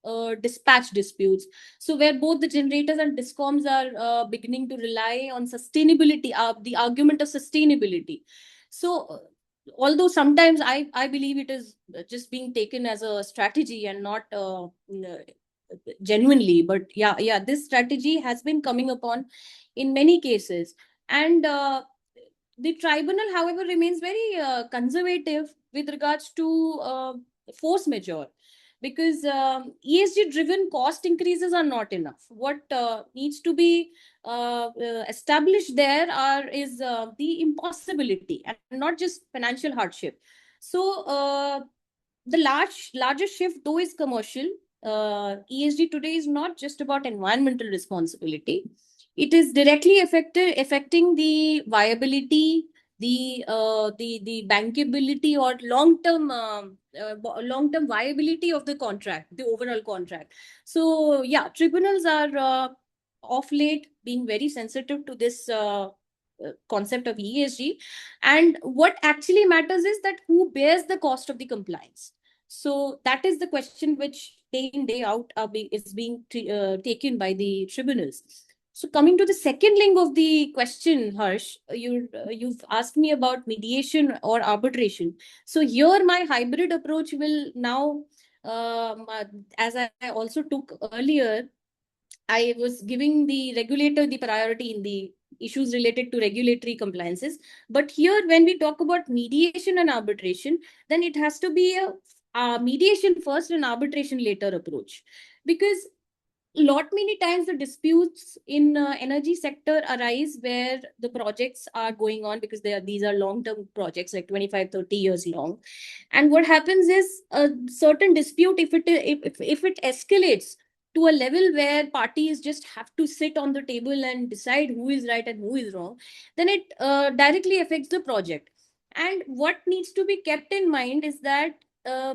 or dispatch disputes. So where both the generators and discoms are beginning to rely on sustainability, the argument of sustainability. So although sometimes I believe it is just being taken as a strategy and not genuinely, but yeah, this strategy has been coming upon in many cases. And the tribunal, however, remains very conservative with regards to force majeure, because ESG-driven cost increases are not enough. What needs to be established there is the impossibility and not just financial hardship. So the largest shift, though, is commercial. ESG today is not just about environmental responsibility. It is directly affecting the viability, the bankability or long-term viability of the contract, the overall contract. So yeah, tribunals are of late being very sensitive to this concept of ESG, and what actually matters is that who bears the cost of the compliance. So that is the question which day in day out is being taken by the tribunals. So coming to the second link of the question, Harsh, you've asked me about mediation or arbitration. So here my hybrid approach will now, as I also took earlier, I was giving the regulator the priority in the issues related to regulatory compliances. But here, when we talk about mediation and arbitration, then it has to be a mediation first and arbitration later approach. Because many times the disputes in energy sector arise where the projects are going on, because these are long-term projects, like 25-30 years long. And what happens is a certain dispute, if it escalates to a level where parties just have to sit on the table and decide who is right and who is wrong, then it directly affects the project. And what needs to be kept in mind is that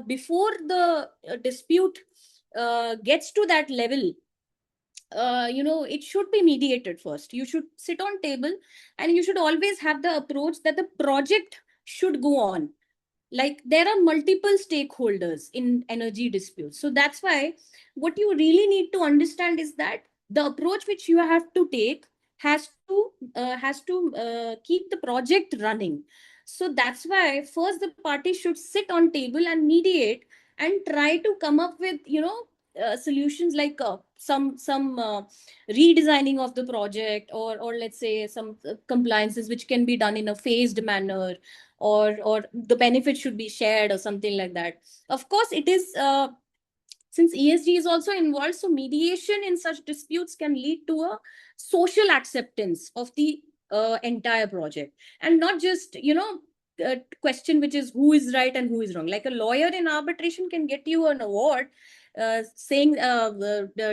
before the dispute gets to that level, it should be mediated first. You should sit on table, and you should always have the approach that the project should go on. Like, there are multiple stakeholders in energy disputes. So that's why what you really need to understand is that the approach which you have to take has to keep the project running. So that's why first the parties should sit on table and mediate and try to come up with solutions, like some redesigning of the project, or let's say some compliances which can be done in a phased manner, or the benefit should be shared or something like that. Of course, it is since ESG is also involved, so mediation in such disputes can lead to a social acceptance of the entire project, and not just a question which is who is right and who is wrong. Like, a lawyer in arbitration can get you an award saying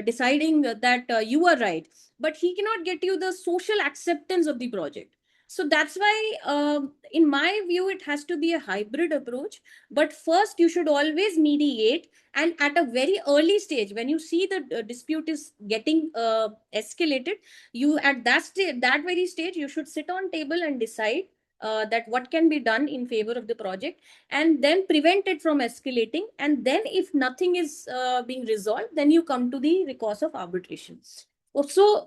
deciding that you are right, but he cannot get you the social acceptance of the project. So that's why, in my view, it has to be a hybrid approach. But first, you should always mediate, and at a very early stage, when you see the dispute is getting escalated, you at that very stage, you should sit on table and decide that what can be done in favor of the project, and then prevent it from escalating. And then, if nothing is being resolved, then you come to the recourse of arbitration. Also,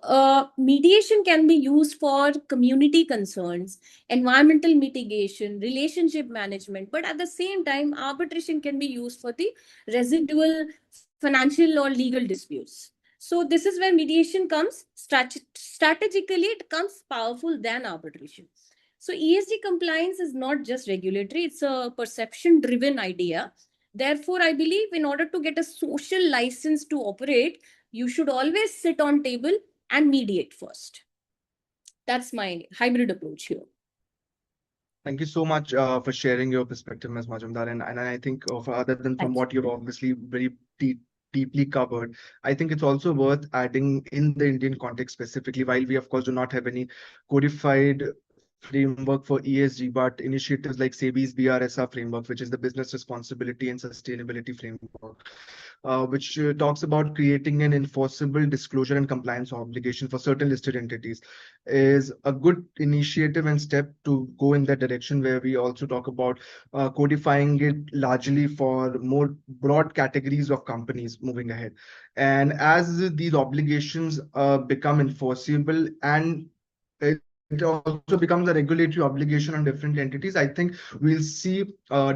mediation can be used for community concerns, environmental mitigation, relationship management, but at the same time, arbitration can be used for the residual financial or legal disputes. So this is where mediation comes strategically, it comes powerful than arbitration. So ESG compliance is not just regulatory, it's a perception-driven idea. Therefore, I believe in order to get a social license to operate, you should always sit on table and mediate first. That's my hybrid approach here. Thank you so much for sharing your perspective, Ms. Majumdar. And I think, other than from what you've obviously very deeply covered, I think it's also worth adding in the Indian context specifically, while we, of course, do not have any codified framework for ESG, but initiatives like SEBI's BRSR framework, which is the Business Responsibility and Sustainability Framework, which talks about creating an enforceable disclosure and compliance obligation for certain listed entities, is a good initiative and step to go in that direction, where we also talk about codifying it largely for more broad categories of companies moving ahead. And as these obligations become enforceable, and it also becomes a regulatory obligation on different entities, I think we'll see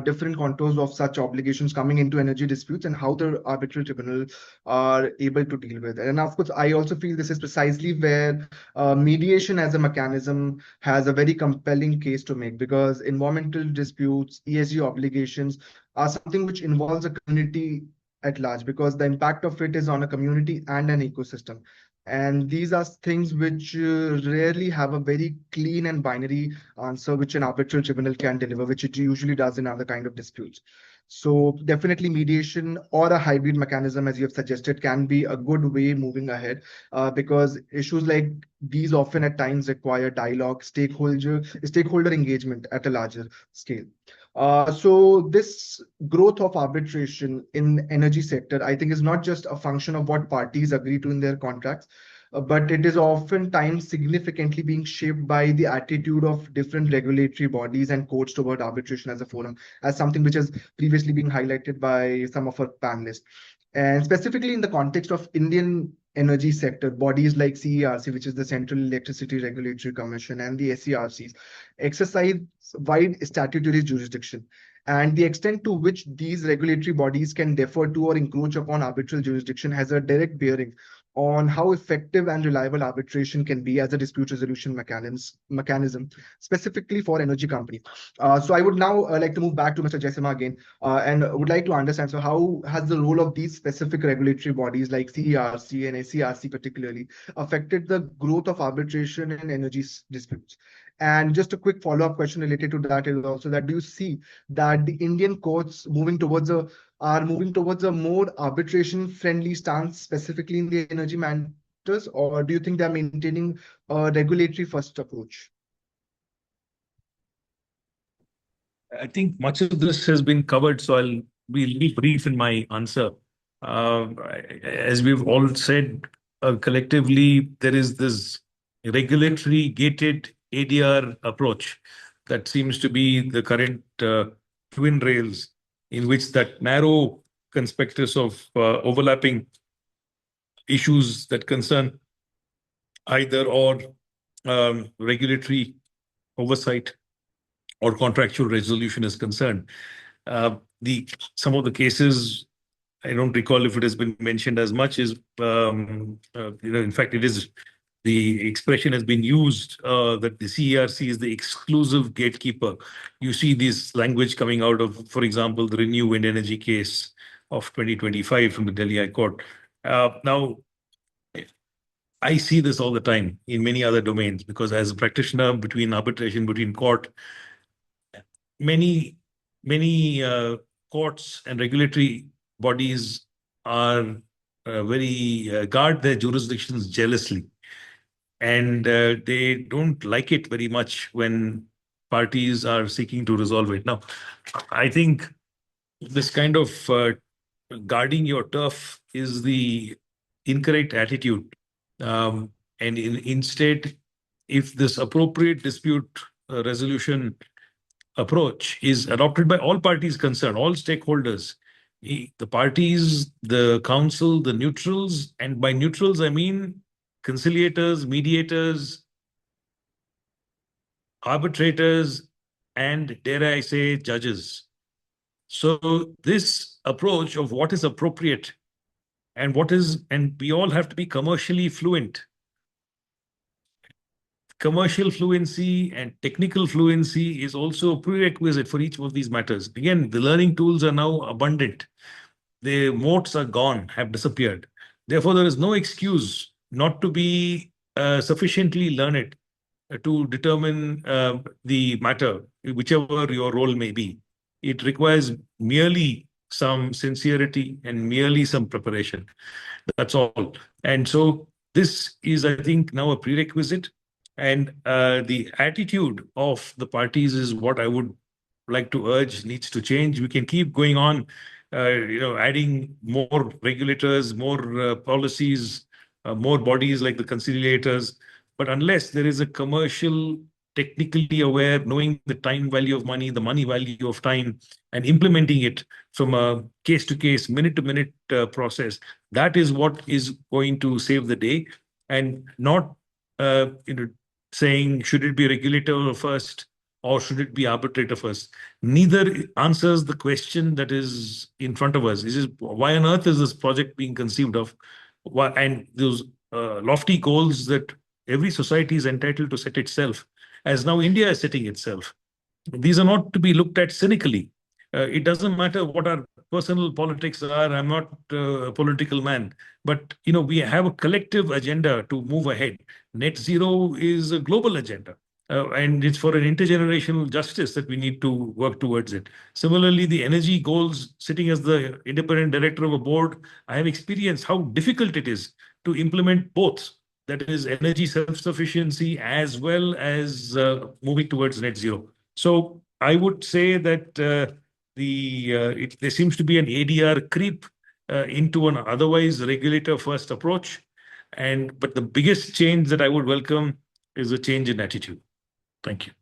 different contours of such obligations coming into energy disputes and how the arbitral tribunal are able to deal with it. And of course, I also feel this is precisely where mediation as a mechanism has a very compelling case to make, because environmental disputes, ESG obligations are something which involves a community at large, because the impact of it is on a community and an ecosystem. And these are things which rarely have a very clean and binary answer, which an arbitral tribunal can deliver, which it usually does in other kind of disputes. So definitely mediation or a hybrid mechanism, as you have suggested, can be a good way moving ahead, because issues like these often at times require dialogue, stakeholder engagement at a larger scale. So this growth of arbitration in energy sector, I think, is not just a function of what parties agree to in their contracts, but it is oftentimes significantly being shaped by the attitude of different regulatory bodies and courts toward arbitration as a forum, as something which has previously been highlighted by some of our panelists. And specifically in the context of Indian energy sector, bodies like CERC, which is the Central Electricity Regulatory Commission, and the SERCs exercise wide statutory jurisdiction. And the extent to which these regulatory bodies can defer to or encroach upon arbitral jurisdiction has a direct bearing on how effective and reliable arbitration can be as a dispute resolution mechanism, specifically for energy companies. So I would now like to move back to Mr. Jaisima again, and would like to understand, so how has the role of these specific regulatory bodies like CERC and SERC particularly affected the growth of arbitration in energy disputes? And just a quick follow-up question related to that is also that, do you see that the Indian courts are moving towards a more arbitration-friendly stance, specifically in the energy matters, or do you think they're maintaining a regulatory-first approach? I think much of this has been covered, so I'll be a little brief in my answer. Uh, as we've all said, collectively, there is this regulatory gated ADR approach that seems to be the current twin rails in which that narrow conspectus of overlapping issues that concern either or regulatory oversight or contractual resolution is concerned. Some of the cases, I don't recall if it has been mentioned as much, is in fact, it is the expression has been used that the CERC is the exclusive gatekeeper. You see this language coming out of, for example, the Renew Wind Energy case of 2025 from the Delhi High Court. Now, I see this all the time in many other domains because as a practitioner between arbitration, between court, many courts and regulatory bodies are very guard their jurisdictions jealously, and they don't like it very much when parties are seeking to resolve it. Now, I think this kind of guarding your turf is the incorrect attitude. And instead, if this appropriate dispute resolution approach is adopted by all parties concerned, all stakeholders, the parties, the council, the neutrals, and by neutrals, I mean conciliators, mediators, arbitrators, and dare I say, judges. So this approach of what is appropriate and we all have to be commercially fluent. Commercial fluency and technical fluency is also a prerequisite for each of these matters. Again, the learning tools are now abundant. The moats are gone, have disappeared. Therefore, there is no excuse not to be sufficiently learned to determine the matter, whichever your role may be. It requires merely some sincerity and merely some preparation. That's all. And so this is, I think, now a prerequisite. And the attitude of the parties is what I would like to urge needs to change. We can keep going on, adding more regulators, more policies, more bodies like the conciliators. But unless there is a commercial, technically aware, knowing the time value of money, the money value of time, and implementing it from a case-to-case, minute-to-minute process, that is what is going to save the day, and not saying, should it be regulator first or should it be arbitrator first? Neither answers the question that is in front of us. This is why on earth is this project being conceived of? And those lofty goals that every society is entitled to set itself, as now India is setting itself. These are not to be looked at cynically. It doesn't matter what our personal politics are. I'm not a political man, but we have a collective agenda to move ahead. Net zero is a global agenda, and it's for an intergenerational justice that we need to work towards it. Similarly, the energy goals, sitting as the independent director of a board, I have experienced how difficult it is to implement both. That is energy self-sufficiency as well as moving towards net zero. So I would say that there seems to be an ADR creep into an otherwise regulator-first approach. But the biggest change that I would welcome is a change in attitude. Thank you.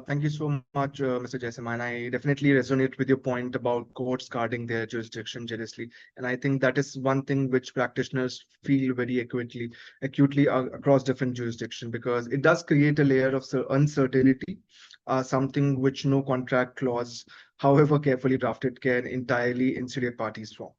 Thank you so much, Mr. Jaisim. And I definitely resonate with your point about courts guarding their jurisdiction jealously. And I think that is one thing which practitioners feel very acutely across different jurisdictions, because it does create a layer of uncertainty, something which no contract clause, however carefully drafted, can entirely insulate parties from.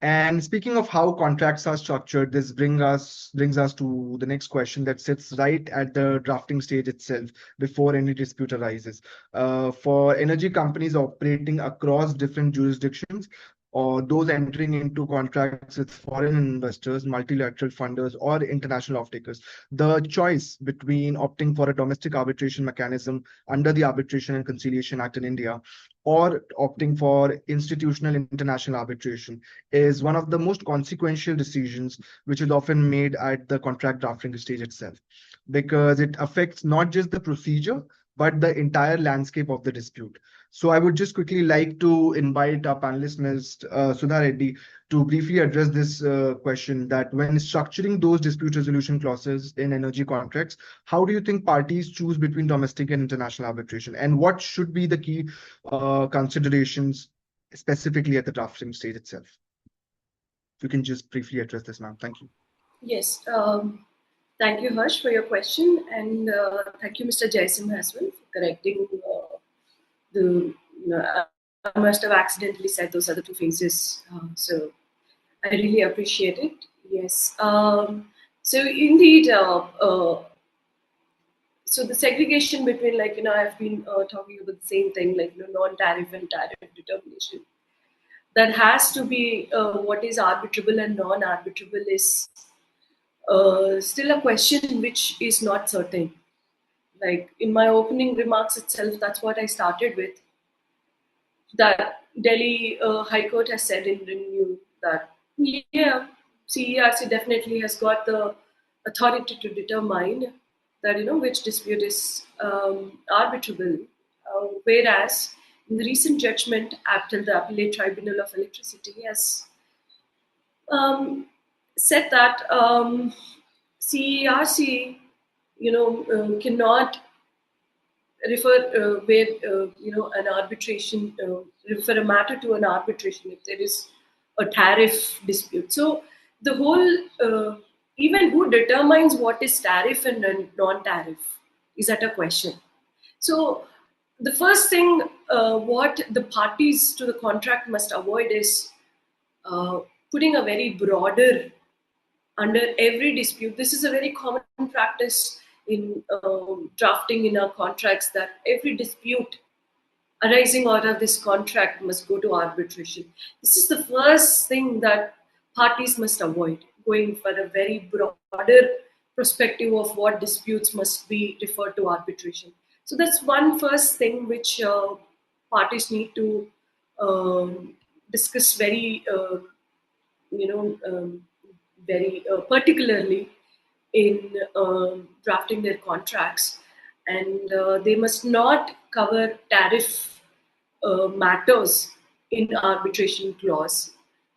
And speaking of how contracts are structured, this brings us to the next question that sits right at the drafting stage itself before any dispute arises. For energy companies operating across different jurisdictions, or those entering into contracts with foreign investors, multilateral funders, or international off-takers, the choice between opting for a domestic arbitration mechanism under the Arbitration and Conciliation Act in India or opting for institutional international arbitration is one of the most consequential decisions, which is often made at the contract drafting stage itself, because it affects not just the procedure, but the entire landscape of the dispute. So I would just quickly like to invite our panelist, Ms. Sudha Reddy, to briefly address this question, that when structuring those dispute resolution clauses in energy contracts, how do you think parties choose between domestic and international arbitration? And what should be the key considerations specifically at the drafting stage itself? If you can just briefly address this, ma'am. Thank you. Yes. Thank you, Harsh, for your question. And thank you, Mr. Jaisim, as well, for correcting I must have accidentally said those other two phases. So I really appreciate it. Yes. So indeed, so the segregation between, like, I've been talking about the same thing, like, non-tariff and tariff determination. That has to be what is arbitrable and non-arbitrable is still a question which is not certain. Like in my opening remarks itself, that's what I started with. That Delhi High Court has said in Renew that, yeah, CERC definitely has got the authority to determine that, which dispute is arbitrable. Whereas in the recent judgment, after the Appellate Tribunal of Electricity has said that CERC, cannot refer where an arbitration, refer a matter to an arbitration if there is a tariff dispute. So the whole, even who determines what is tariff and non-tariff is at a question. So the first thing what the parties to the contract must avoid is putting a very broader under every dispute. This is a very common practice in drafting in our contracts, that every dispute arising out of this contract must go to arbitration. This is the first thing that parties must avoid, going for a very broader perspective of what disputes must be referred to arbitration. So that's one first thing which parties need to discuss very, very particularly in drafting their contracts, and they must not cover tariff matters in arbitration clause.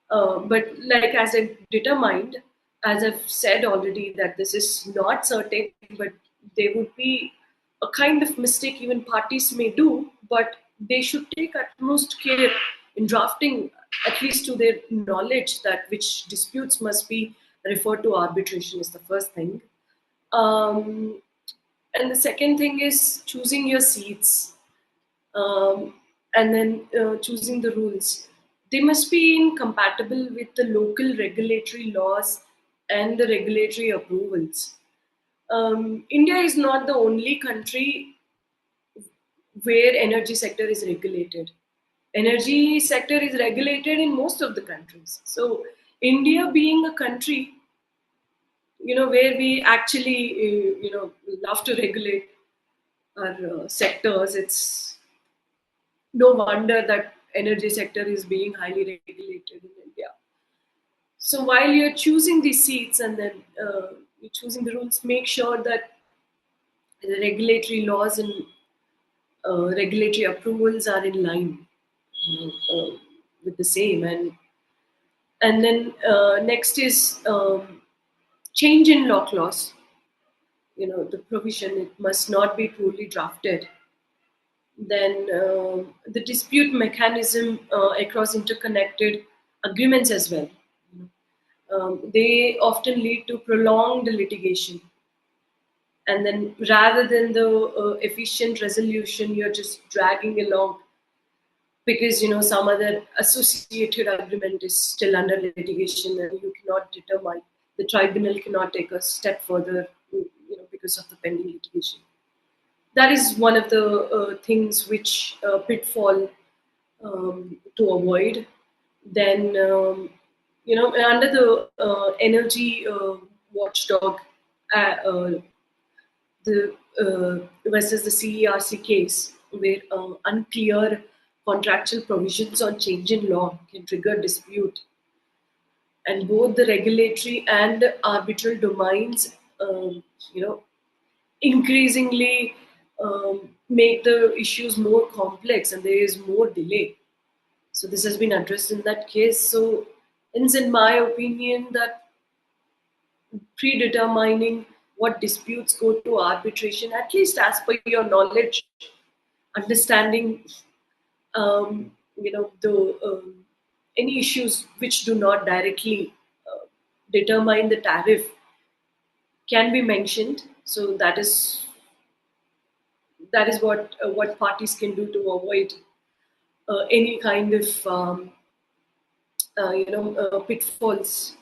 But like as I determined, as I've said already, that this is not certain, but there would be a kind of mistake even parties may do, but they should take utmost care in drafting, at least to their knowledge, that which disputes must be referred to arbitration is the first thing. And the second thing is choosing your seats, and then choosing the rules. They must be incompatible with the local regulatory laws and the regulatory approvals. India is not the only country where energy sector is regulated. Energy sector is regulated in most of the countries. So India being a country, where we actually, love to regulate our sectors, it's no wonder that energy sector is being highly regulated in India. So while you're choosing these seats and then you're choosing the rules, make sure that the regulatory laws and regulatory approvals are in line with the same. And then next is change in law clause. The provision, it must not be poorly drafted. Then the dispute mechanism across interconnected agreements as well. They often lead to prolonged litigation. And then rather than the efficient resolution, you're just dragging along because, some other associated agreement is still under litigation and you cannot determine, the tribunal cannot take a step further, because of the pending litigation. That is one of the things which pitfall to avoid. Then, under the energy watchdog, the versus the CERC case, where unclear contractual provisions on change in law can trigger dispute, and both the regulatory and arbitral domains, increasingly make the issues more complex and there is more delay. So this has been addressed in that case. So it's in my opinion that predetermining what disputes go to arbitration, at least as per your knowledge, understanding, the any issues which do not directly determine the tariff can be mentioned. So that is what parties can do to avoid any kind of pitfalls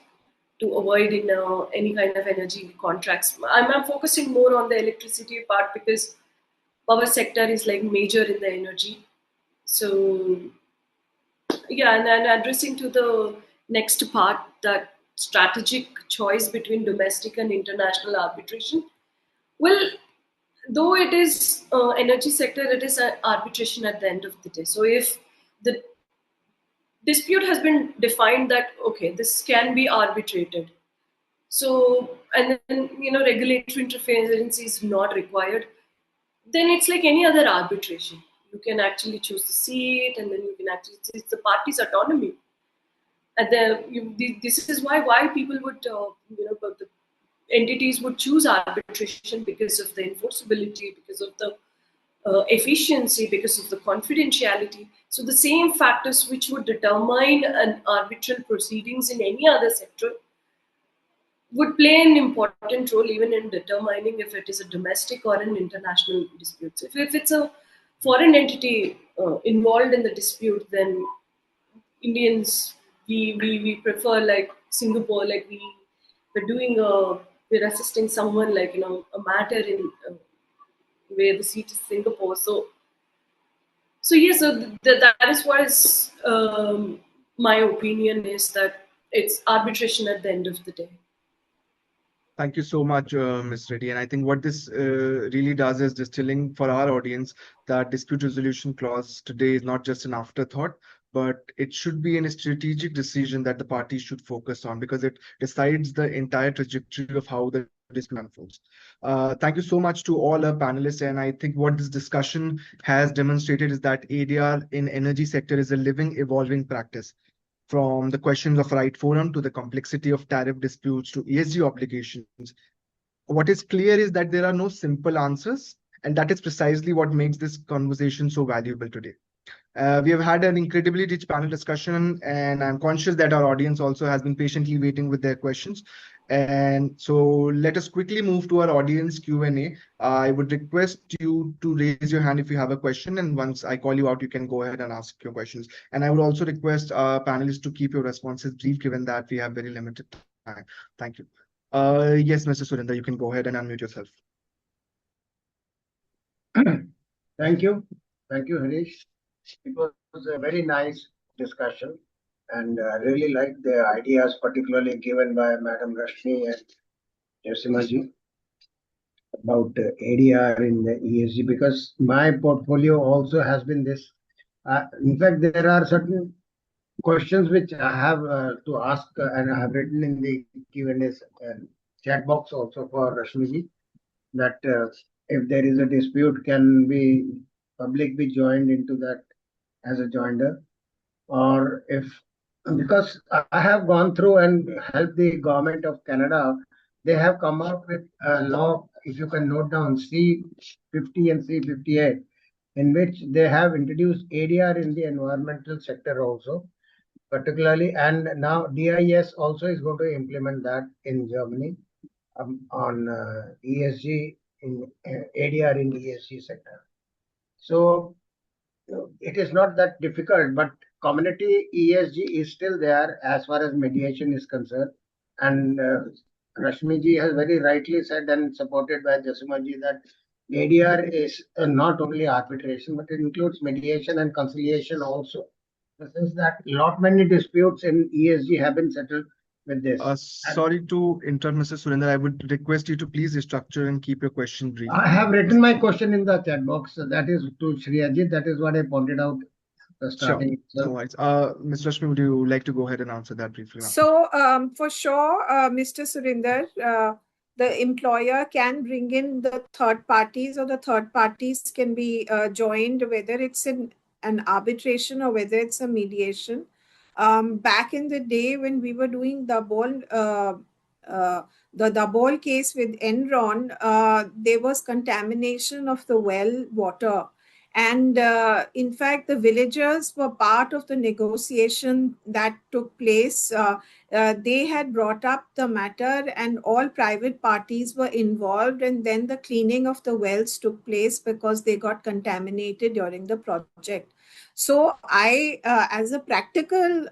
to avoid in any kind of energy contracts. I'm focusing more on the electricity part because power sector is like major in the energy. So yeah, and addressing to the next part, that strategic choice between domestic and international arbitration. Well, though it is energy sector, it is arbitration at the end of the day. So if the dispute has been defined that okay, this can be arbitrated, so and then regulatory interference is not required, then it's like any other arbitration. You can actually choose the seat, and then you can actually, it's the party's autonomy. And this is why people would the entities would choose arbitration, because of the enforceability, because of the efficiency, because of the confidentiality. So the same factors which would determine an arbitral proceedings in any other sector would play an important role even in determining if it is a domestic or an international dispute. So if it's a foreign entity involved in the dispute, then Indians, we prefer like Singapore, like we're assisting someone like a matter in where the seat is Singapore. So yes, so that is what is my opinion is that it's arbitration at the end of the day. Thank you so much, Ms. Reddy. And I think what this really does is distilling for our audience that dispute resolution clause today is not just an afterthought, but it should be a strategic decision that the parties should focus on, because it decides the entire trajectory of how the dispute unfolds. Thank you so much to all our panelists. And I think what this discussion has demonstrated is that ADR in energy sector is a living, evolving practice. From the questions of right forum to the complexity of tariff disputes to ESG obligations, what is clear is that there are no simple answers, and that is precisely what makes this conversation so valuable today. We have had an incredibly rich panel discussion, and I'm conscious that our audience also has been patiently waiting with their questions. And so let us quickly move to our audience Q&A. I would request you to raise your hand if you have a question, and once I call you out, you can go ahead and ask your questions. And I would also request our panelists to keep your responses brief, given that we have very limited time. Thank you. Yes, Mr. Surinder, you can go ahead and unmute yourself. Thank you. Thank you, Harish. It was a very nice discussion, and I really liked the ideas, particularly given by Madam Rashmi and Jasimaji about ADR in the ESG, because my portfolio also has been this. In fact, there are certain questions which I have to ask, and I have written in the Q&A chat box also for Rashmiji, that if there is a dispute, can public be joined into that as a joinder? Or if, because I have gone through and helped the government of Canada, they have come out with a law, if you can note down, C50 and C58, in which they have introduced ADR in the environmental sector also, particularly, and now DIS also is going to implement that in Germany on ESG in ADR in the ESG sector. So it is not that difficult, but community ESG is still there as far as mediation is concerned. And Rashmiji has very rightly said, and supported by Jasimaji, that ADR is not only arbitration, but it includes mediation and conciliation also. Since that lot many disputes in ESG have been settled with this. Sorry to interrupt, Mr. Surinder. I would request you to please restructure and keep your question brief. I have written my question in the chat box. So that is to Shri Ajit. That is what I pointed out starting. Sure. No worries. Ms. Rashmi, would you like to go ahead and answer that briefly now? So for sure, Mr. Surinder, the employer can bring in the third parties, or the third parties can be joined, whether it's in an arbitration or whether it's a mediation. Back in the day when we were doing the Dabhol case with Enron, there was contamination of the well water. And in fact, the villagers were part of the negotiation that took place. They had brought up the matter, and all private parties were involved. And then the cleaning of the wells took place because they got contaminated during the project. So as a practical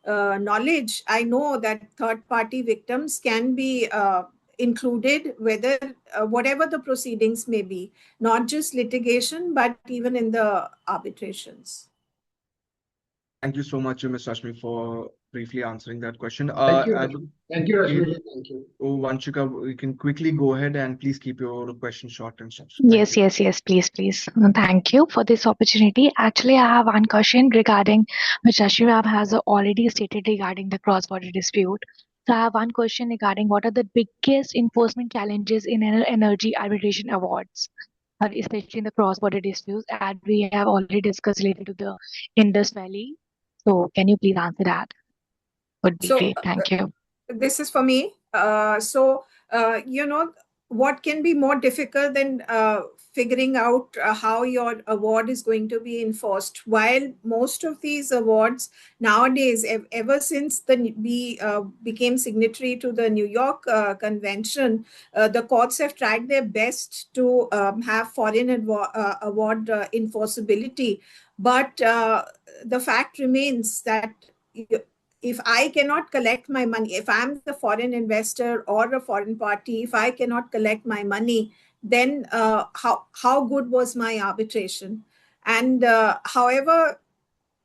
knowledge, I know that third-party victims can be included, whether whatever the proceedings may be, not just litigation, but even in the arbitrations. Thank you so much, Ms. Rashmi, for briefly answering that question. Thank you. Thank you, Rashmi. Thank you. Oh, Vanshika, we can quickly go ahead and please keep your question short and sharp. Yes, please. Thank you for this opportunity. Actually, I have one question regarding which Rashmi ma'am has already stated regarding the cross-border dispute. So I have one question regarding what are the biggest enforcement challenges in energy arbitration awards, especially in the cross-border disputes, and we have already discussed related to the Indus Valley. So can you please answer that? Would be great. Thank you. This is for me. What can be more difficult than figuring out how your award is going to be enforced? While most of these awards nowadays, ever since we became signatory to the New York Convention, the courts have tried their best to have foreign award enforceability. But the fact remains that if I cannot collect my money, if I'm the foreign investor or a foreign party, if I cannot collect my money, then how good was my arbitration? And however,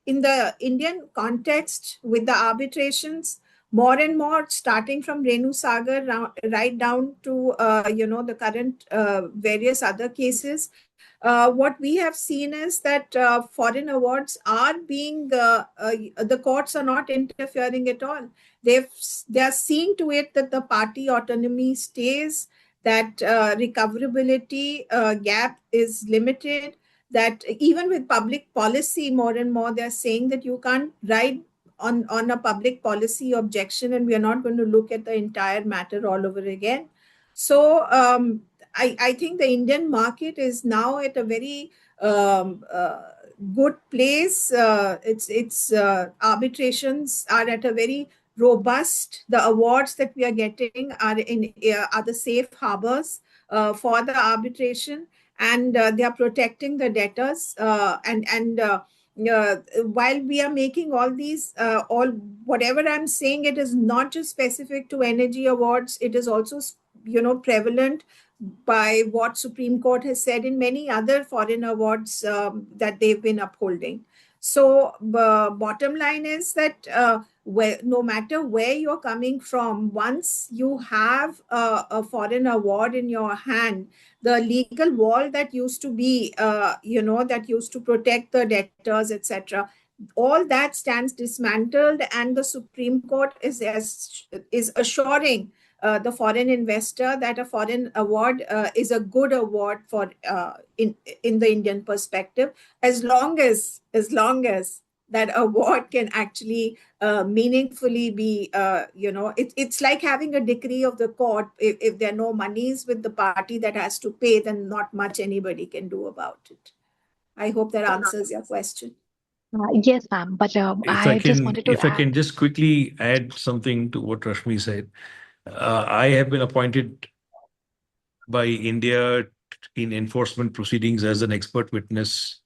in the Indian context with the arbitrations, more and more, starting from Renu Sagar right down to the current various other cases, what we have seen is that foreign awards are being, the courts are not interfering at all. They are seeing to it that the party autonomy stays, that recoverability gap is limited, that even with public policy, more and more, they're saying that you can't ride on a public policy objection, and we are not going to look at the entire matter all over again. So I think the Indian market is now at a very good place. Its arbitrations are at a very robust. The awards that we are getting are the safe harbors for the arbitration, and they are protecting the debtors. While we are making all these, whatever I'm saying, it is not just specific to energy awards. It is also prevalent by what Supreme Court has said in many other foreign awards that they've been upholding. So bottom line is that no matter where you're coming from, once you have a foreign award in your hand, the legal wall that used to be, that used to protect the debtors, etc., all that stands dismantled, and the Supreme Court is assuring the foreign investor that a foreign award is a good award for in the Indian perspective, as long as that award can actually meaningfully be, it's like having a decree of the court. If there are no monies with the party that has to pay, then not much anybody can do about it. I hope that answers your question. Yes, ma'am. But I just wanted to if I can just quickly add something to what Rashmi said. I have been appointed by India in enforcement proceedings as an expert witness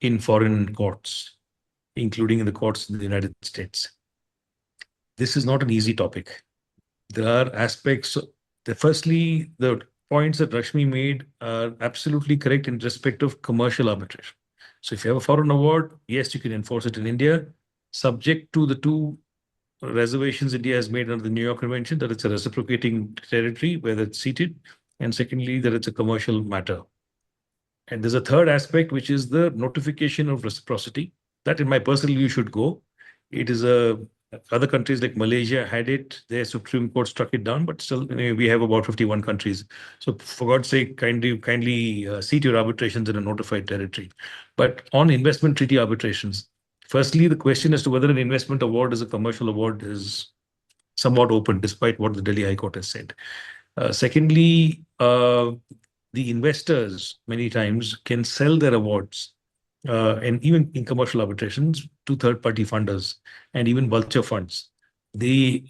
in foreign courts, including in the courts in the United States. This is not an easy topic. There are aspects. Firstly, the points that Rashmi made are absolutely correct in respect of commercial arbitration. So if you have a foreign award, yes, you can enforce it in India, subject to the two reservations India has made under the New York Convention, that it's a reciprocating territory where it's seated, and secondly, that it's a commercial matter. And there's a third aspect, which is the notification of reciprocity. That, in my personal view, should go. It is a Other countries like Malaysia had it, their Supreme Court struck it down, but still we have about 51 countries. So for God's sake, kindly seat your arbitrations in a notified territory. But on investment treaty arbitrations, firstly, the question as to whether an investment award is a commercial award is somewhat open, despite what the Delhi High Court has said. Secondly, the investors many times can sell their awards and even in commercial arbitrations to third-party funders and even vulture funds. The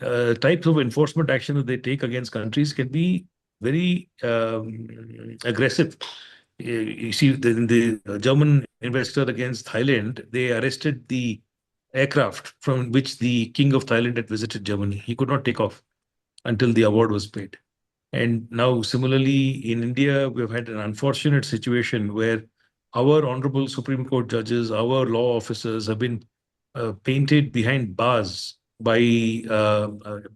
types of enforcement action that they take against countries can be very aggressive. You see, the German investor against Thailand, they arrested the aircraft from which the king of Thailand had visited Germany. He could not take off until the award was paid. And now, similarly, in India, we've had an unfortunate situation where our honorable Supreme Court judges, our law officers have been painted behind bars by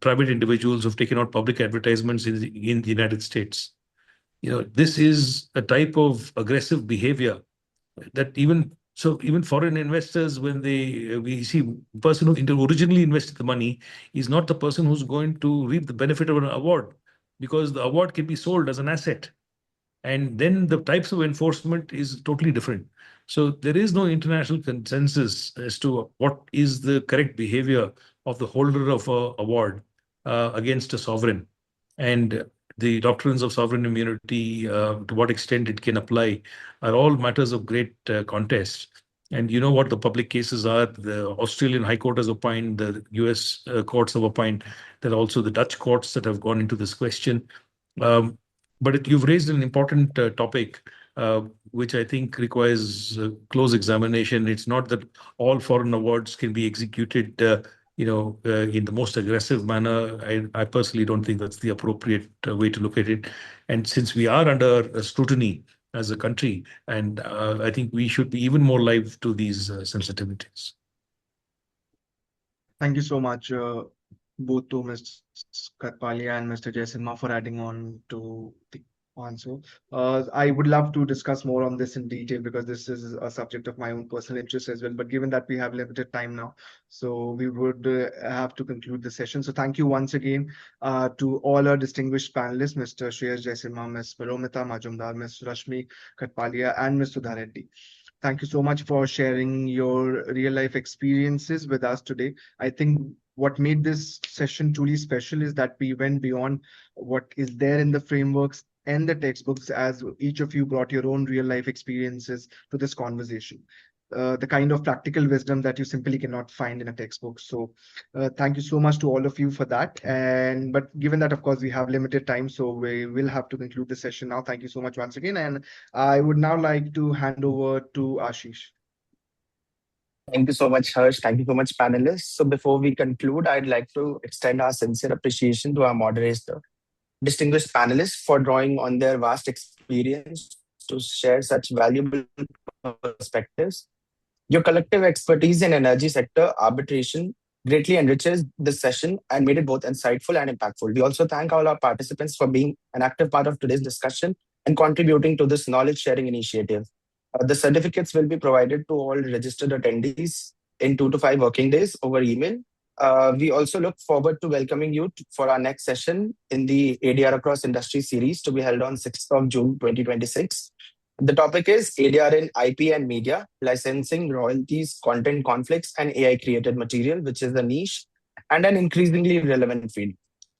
private individuals who've taken out public advertisements in the United States. This is a type of aggressive behavior that even foreign investors, when we see the person who originally invested the money is not the person who's going to reap the benefit of an award, because the award can be sold as an asset. And then the types of enforcement is totally different. So there is no international consensus as to what is the correct behavior of the holder of an award against a sovereign. And the doctrines of sovereign immunity, to what extent it can apply, are all matters of great contest. And you know what the public cases are. The Australian High Court has opined, the US courts have opined. There are also the Dutch courts that have gone into this question. But you've raised an important topic, which I think requires close examination. It's not that all foreign awards can be executed in the most aggressive manner. I personally don't think that's the appropriate way to look at it. And since we are under scrutiny as a country, and I think we should be even more live to these sensitivities. Thank you so much, both to Ms. Katpalia and Mr. Jaisinha for adding on to the answer. I would love to discuss more on this in detail because this is a subject of my own personal interest as well. But given that we have limited time now, so we would have to conclude the session. So thank you once again to all our distinguished panelists, Mr. Shreyas Jaisinha, Ms. Paromita Majumdar, Ms. Rashmi Katpalia, and Ms. Sudha Reddy. Thank you so much for sharing your real life experiences with us today. I think what made this session truly special is that we went beyond what is there in the frameworks and the textbooks, as each of you brought your own real life experiences to this conversation. The kind of practical wisdom that you simply cannot find in a textbook. So thank you so much to all of you for that. But given that, of course, we have limited time, so we will have to conclude the session now. Thank you so much once again. And I would now like to hand over to Ashish. Thank you so much, Harsh. Thank you so much, panelists. So before we conclude, I'd like to extend our sincere appreciation to our moderator, distinguished panelists, for drawing on their vast experience to share such valuable perspectives. Your collective expertise in energy sector arbitration greatly enriches this session and made it both insightful and impactful. We also thank all our participants for being an active part of today's discussion and contributing to this knowledge sharing initiative. The certificates will be provided to all registered attendees in 2 to 5 working days over email. We also look forward to welcoming you for our next session in the ADR Across Industry series to be held on 6th of June 2026. The topic is ADR in IP and media, licensing, royalties, content conflicts, and AI-created material, which is a niche and an increasingly relevant field.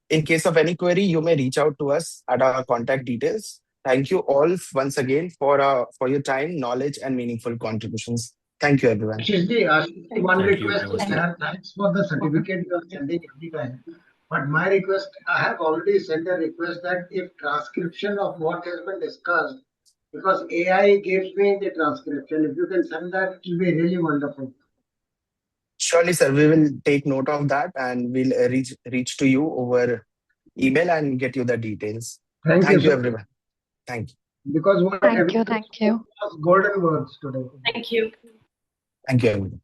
In case of any query, you may reach out to us at our contact details. Thank you all once again for your time, knowledge, and meaningful contributions. Thank you, everyone. One request is that thanks for the certificate you are sending every time. But my request, I have already sent a request that if transcription of what has been discussed, because AI gives me the transcription, if you can send that, it will be really wonderful. Surely, sir, we will take note of that and we'll reach to you over email and get you the details. Thank you, everyone. Thank you. Because Thank you. golden words today. Thank you. Thank you, everyone.